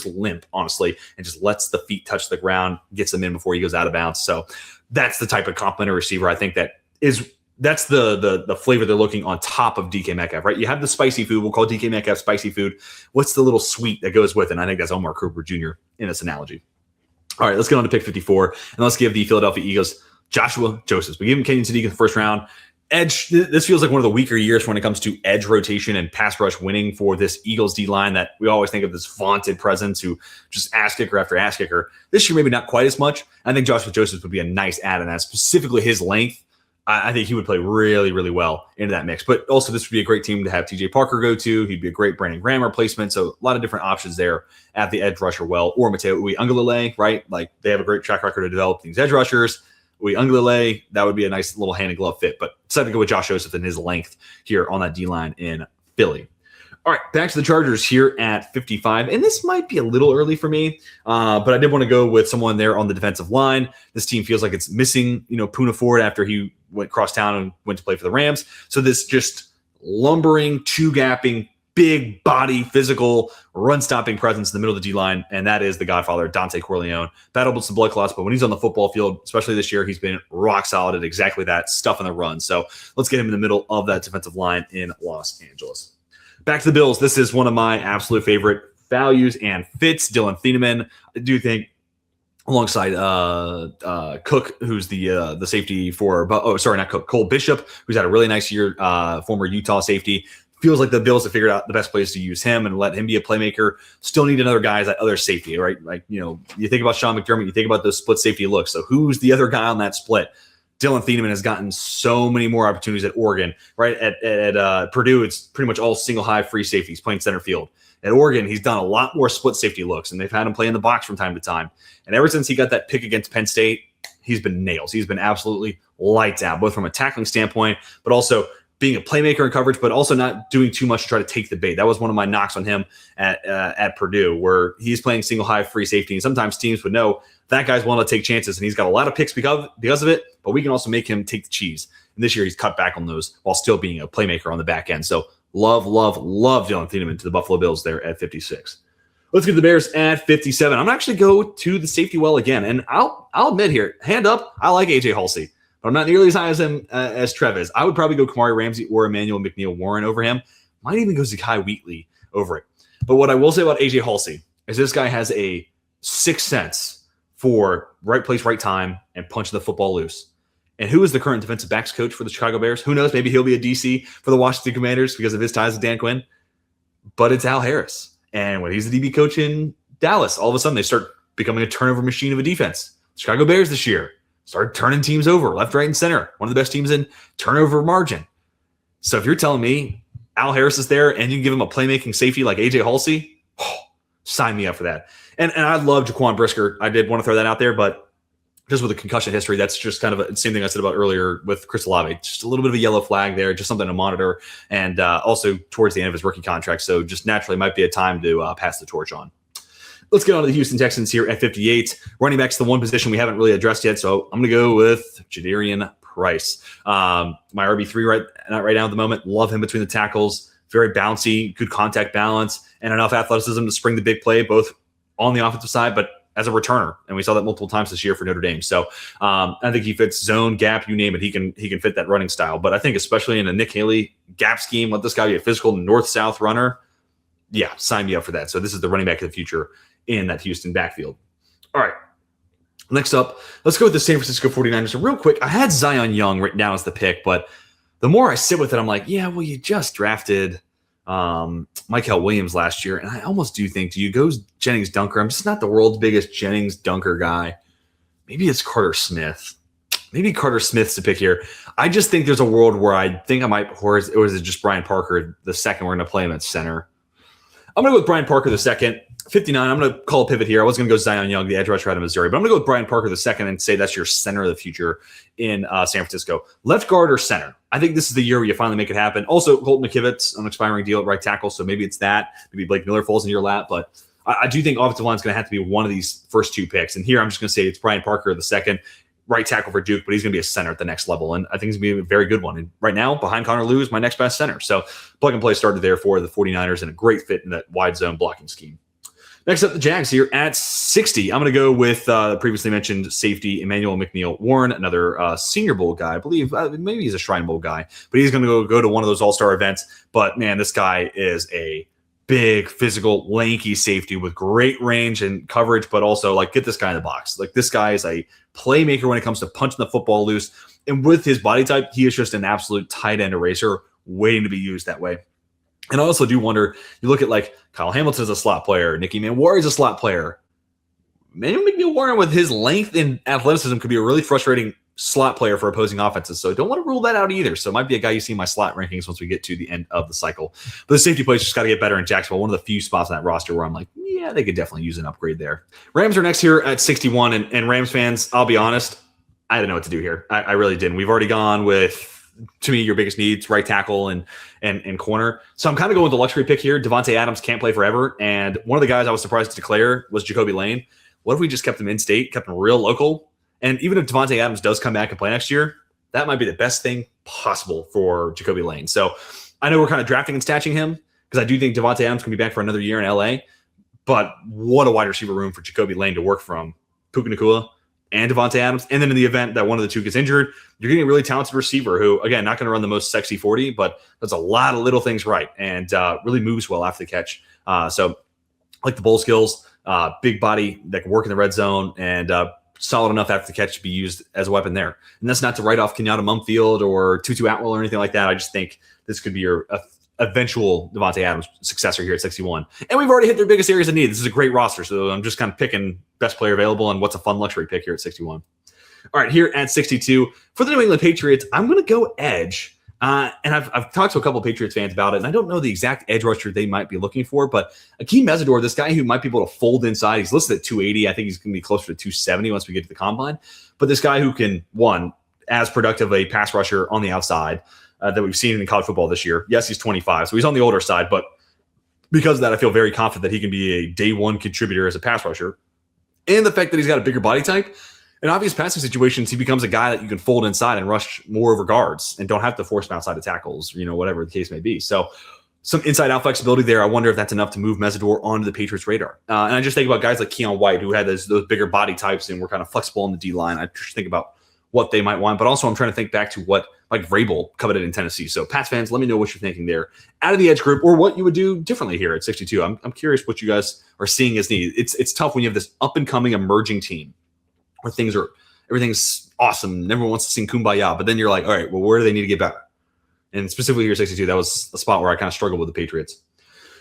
limp, honestly, and just lets the feet touch the ground, gets them in before he goes out of bounds. So that's the type of complimentary receiver I think that's the flavor they're looking on top of DK Metcalf, right? You have the spicy food. We'll call DK Metcalf spicy food. What's the little sweet that goes with it? And I think that's Omar Cooper Jr. in this analogy. All right, let's get on to pick 54, and let's give the Philadelphia Eagles Joshua Josephs. We give him Kenyon Sadiq in the first round. Edge, this feels like one of the weaker years when it comes to edge rotation and pass rush winning for this Eagles D-line that we always think of this vaunted presence who just ass kicker after ass kicker. This year, maybe not quite as much. I think Joshua Josephs would be a nice add in that, specifically his length. I think he would play really, really well into that mix. But also, this would be a great team to have TJ Parker go to. He'd be a great Brandon Graham replacement. So a lot of different options there at the edge rusher well. Or Mateo Uiagalelei, right? Like they have a great track record to develop these edge rushers. Uiagalelei, that would be a nice little hand and glove fit. But decided to go with Josh Joseph and his length here on that D-line in Philly. All right, back to the Chargers here at 55. And this might be a little early for me, but I did want to go with someone there on the defensive line. This team feels like it's missing, Poona Ford after he went cross town and went to play for the Rams. So this just lumbering, two-gapping, big body, physical, run-stopping presence in the middle of the D-line, and that is the Godfather, Dante Corleone. Battled with some blood clots, but when he's on the football field, especially this year, he's been rock solid at exactly that, stuff in the run. So let's get him in the middle of that defensive line in Los Angeles. Back to the Bills. This is one of my absolute favorite values and fits. Dylan Thieneman. I do think alongside Cook, who's the safety for, not Cook, Cole Bishop, who's had a really nice year, former Utah safety. Feels like the Bills have figured out the best place to use him and let him be a playmaker. Still need another guy as that other safety, right? Like, you think about Sean McDermott, you think about those split safety looks. So who's the other guy on that split? Dylan Thieneman has gotten so many more opportunities at Oregon, right? At Purdue, it's pretty much all single high free safeties playing center field. At Oregon, he's done a lot more split safety looks, and they've had him play in the box from time to time. And ever since he got that pick against Penn State, he's been nails. He's been absolutely lights out, both from a tackling standpoint, but also being a playmaker in coverage, but also not doing too much to try to take the bait. That was one of my knocks on him at Purdue, where he's playing single high free safety. And sometimes teams would know that guy's willing to take chances, and he's got a lot of picks because of it, but we can also make him take the cheese. And this year he's cut back on those while still being a playmaker on the back end. So love Dylan Thieneman to the Buffalo Bills there at 56. Let's get the Bears at 57. I'm going to actually go to the safety well again. And I'll admit here, hand up, I like AJ Halsey, but I'm not nearly as high as him as Trev is. I would probably go Kamari Ramsey or Emmanuel McNeil Warren over him. Might even go Zakai Wheatley over it. But what I will say about AJ Halsey, is this guy has a sixth sense for right place, right time, and punching the football loose. And who is the current defensive backs coach for the Chicago Bears? Who knows? Maybe he'll be a DC for the Washington Commanders because of his ties with Dan Quinn. But it's Al Harris. And when he's the DB coach in Dallas, all of a sudden they start becoming a turnover machine of a defense. Chicago Bears this year started turning teams over left, right, and center. One of the best teams in turnover margin. So if you're telling me Al Harris is there and you can give him a playmaking safety like AJ Halsey, sign me up for that. And I love Jaquan Brisker. I did want to throw that out there, but just with a concussion history, that's just kind of the same thing I said about earlier with Chris Olave. Just a little bit of a yellow flag there, just something to monitor. And also towards the end of his rookie contract. So just naturally might be a time to pass the torch on. Let's get on to the Houston Texans here at 58. Running back's the one position we haven't really addressed yet. So I'm going to go with Jadarian Price. My RB3 right now at the moment. Love him between the tackles. Very bouncy, good contact balance, and enough athleticism to spring the big play, both on the offensive side, but as a returner, and we saw that multiple times this year for Notre Dame. So I think he fits zone, gap, you name it. He can fit that running style. But I think especially in a Nick Haley gap scheme, let this guy be a physical north-south runner. Yeah, sign me up for that. So this is the running back of the future in that Houston backfield. All right, next up, let's go with the San Francisco 49ers. So real quick, I had Zion Young written down as the pick, but the more I sit with it, I'm like, yeah, well, you just drafted Michael Williams last year, and I almost do think, do you go Jennings Dunker? I'm just not the world's biggest Jennings Dunker guy. Maybe it's Carter Smith. Maybe Carter Smith's the pick here. I just think there's a world where I think I might, or is it just Brian Parker the second? We're going to play him at center. I'm going to go with Brian Parker the second. 59, I'm going to call a pivot here. I was going to go Zion Young, the edge rusher out of Missouri, but I'm going to go with Brian Parker the second and say that's your center of the future in San Francisco. Left guard or center? I think this is the year where you finally make it happen. Also, Colton McKivitz, an expiring deal at right tackle, so maybe it's that. Maybe Blake Miller falls in your lap, but I do think offensive line is going to have to be one of these first two picks. And here I'm just going to say it's Brian Parker the second, right tackle for Duke, but he's going to be a center at the next level, and I think he's going to be a very good one. And right now, behind Connor Lew is my next best center. So plug and play started there for the 49ers and a great fit in that wide zone blocking scheme. Next up, the Jags here at 60. I'm going to go with the previously mentioned safety, Emmanuel McNeil-Warren, another Senior Bowl guy. I believe maybe he's a Shrine Bowl guy, but he's going to go to one of those all-star events. But, man, this guy is a big, physical, lanky safety with great range and coverage, but also, like, get this guy in the box. Like, this guy is a playmaker when it comes to punching the football loose. And with his body type, he is just an absolute tight end eraser waiting to be used that way. And I also do wonder, you look at like Kyle Hamilton as a slot player, Nicky Manwari is a slot player. Emmanuel McNeil-Warren with his length and athleticism could be a really frustrating slot player for opposing offenses. So I don't want to rule that out either. So it might be a guy you see in my slot rankings once we get to the end of the cycle. But the safety plays just got to get better in Jacksonville. One of the few spots on that roster where I'm like, yeah, they could definitely use an upgrade there. Rams are next here at 61. And Rams fans, I'll be honest, I didn't know what to do here. I really didn't. We've already gone with, to me, your biggest needs, right tackle and corner. So I'm kind of going with the luxury pick here. Devontae Adams can't play forever. And one of the guys I was surprised to declare was Jacoby Lane. What if we just kept him in state, kept him real local? And even if Devontae Adams does come back and play next year, that might be the best thing possible for Jacoby Lane. So I know we're kind of drafting and statching him because I do think Devontae Adams can be back for another year in LA. But what a wide receiver room for Jacoby Lane to work from Puka Nacua and Devontae Adams. And then in the event that one of the two gets injured, you're getting a really talented receiver who, again, not going to run the most sexy 40, but does a lot of little things right and really moves well after the catch. So like the bowl skills, big body that can work in the red zone and solid enough after the catch to be used as a weapon there. And that's not to write off Kenyatta Mumfield or Tutu Atwell or anything like that. I just think this could be your eventual Devontae Adams successor here at 61. And we've already hit their biggest areas of need. This is a great roster. So I'm just kind of picking best player available and what's a fun luxury pick here at 61. All right, here at 62, for the New England Patriots, I'm going to go edge. And I've talked to a couple of Patriots fans about it, and I don't know the exact edge rusher they might be looking for, but Akeem Mesidor, this guy who might be able to fold inside, he's listed at 280. I think he's going to be closer to 270 once we get to the combine. But this guy who can, one, as productive a pass rusher on the outside that we've seen in college football this year. Yes, he's 25, so he's on the older side, but because of that, I feel very confident that he can be a day one contributor as a pass rusher. And the fact that he's got a bigger body type, in obvious passing situations, he becomes a guy that you can fold inside and rush more over guards and don't have to force him outside of tackles, whatever the case may be. So some inside-out flexibility there. I wonder if that's enough to move Mesidor onto the Patriots' radar. And I just think about guys like Keon White who had those bigger body types and were kind of flexible on the D-line. I just think about what they might want. But also I'm trying to think back to what like Vrabel coveted in Tennessee. So Pats fans, let me know what you're thinking there out of the edge group, or what you would do differently here at 62. I'm curious what you guys are seeing as needed. It's tough when you have this up and coming emerging team where everything's awesome and everyone wants to sing Kumbaya, but then you're like, all right, well, where do they need to get better? And specifically here 62, that was a spot where I kind of struggled with the Patriots.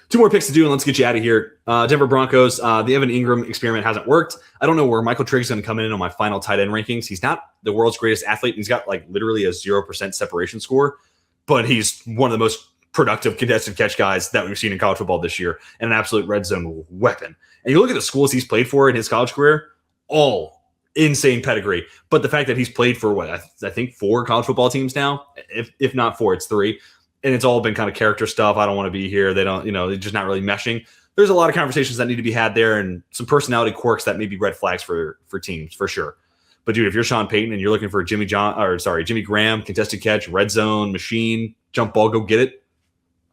2 more picks to do, and let's get you out of here. Denver Broncos, the Evan Ingram experiment hasn't worked. I don't know where Michael Trigg's going to come in on my final tight end rankings. He's not the world's greatest athlete. He's got like literally a 0% separation score, but he's one of the most productive contested catch guys that we've seen in college football this year, and an absolute red zone weapon. And you look at the schools he's played for in his college career, all insane pedigree. But the fact that he's played for what I think 4 college football teams now, if not 4, it's 3. And it's all been kind of character stuff. I don't want to be here. They don't, they're just not really meshing. There's a lot of conversations that need to be had there, and some personality quirks that may be red flags for teams for sure. But dude, if you're Sean Payton and you're looking for Jimmy Graham, contested catch, red zone, machine, jump ball, go get it,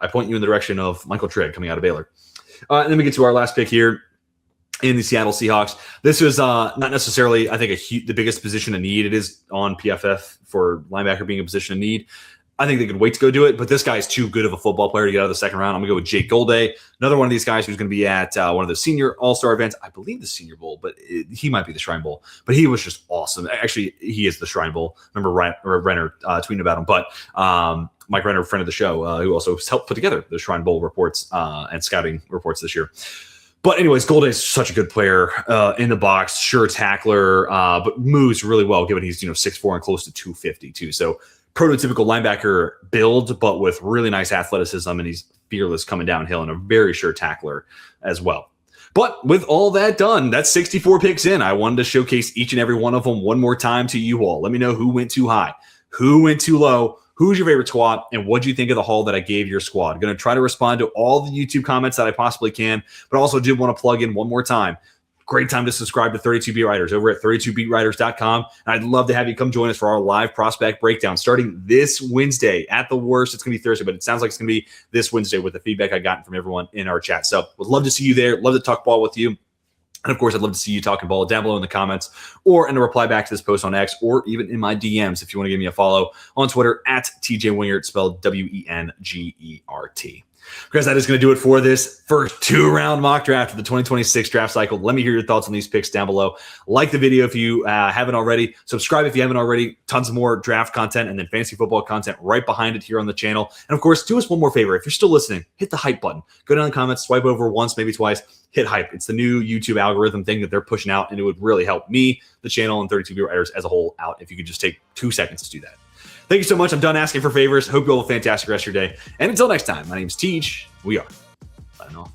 I point you in the direction of Michael Trigg coming out of Baylor. And then we get to our last pick here in the Seattle Seahawks. This was not necessarily, I think, the biggest position of need. It is on PFF for linebacker being a position of need. I think they could wait to go do it, but this guy is too good of a football player to get out of the second round. I'm going to go with Jake Golday, another one of these guys who's going to be at one of the senior all-star events. I believe the Senior Bowl, but he might be the Shrine Bowl. But he was just awesome. Actually, he is the Shrine Bowl. Remember Renner tweeting about him. But Mike Renner, friend of the show, who also helped put together the Shrine Bowl reports and scouting reports this year. But anyways, Golday is such a good player in the box, sure tackler, but moves really well given he's 6'4" and close to 250 too. So prototypical linebacker build, but with really nice athleticism, and he's fearless coming downhill and a very sure tackler as well. But with all that done, that's 64 picks in. I wanted to showcase each and every one of them one more time to you all. Let me know who went too high, who went too low, who's your favorite squad, and what do you think of the haul that I gave your squad? Going to try to respond to all the YouTube comments that I possibly can, but also did want to plug in one more time. Great time to subscribe to 32 Beat Writers over at 32beatwriters.com. And I'd love to have you come join us for our live prospect breakdown starting this Wednesday. At the worst, it's going to be Thursday, but it sounds like it's going to be this Wednesday with the feedback I gotten from everyone in our chat. So would love to see you there. Love to talk ball with you. And of course, I'd love to see you talking ball down below in the comments or in a reply back to this post on X or even in my DMs if you want to give me a follow on Twitter at TJ Wengert, spelled Wengert. Because that is going to do it for this first 2-round mock draft of the 2026 draft cycle. Let me hear your thoughts on these picks down below. Like the video if you haven't already. Subscribe if you haven't already. Tons more draft content and then fantasy football content right behind it here on the channel. And of course, do us one more favor. If you're still listening, hit the hype button. Go down in the comments, swipe over once, maybe twice. Hit hype. It's the new YouTube algorithm thing that they're pushing out, and it would really help me, the channel, and 32 Beat Writers as a whole out if you could just take 2 seconds to do that. Thank you so much. I'm done asking for favors. Hope you all have a fantastic rest of your day. And until next time, my name's Teach. We are signing off.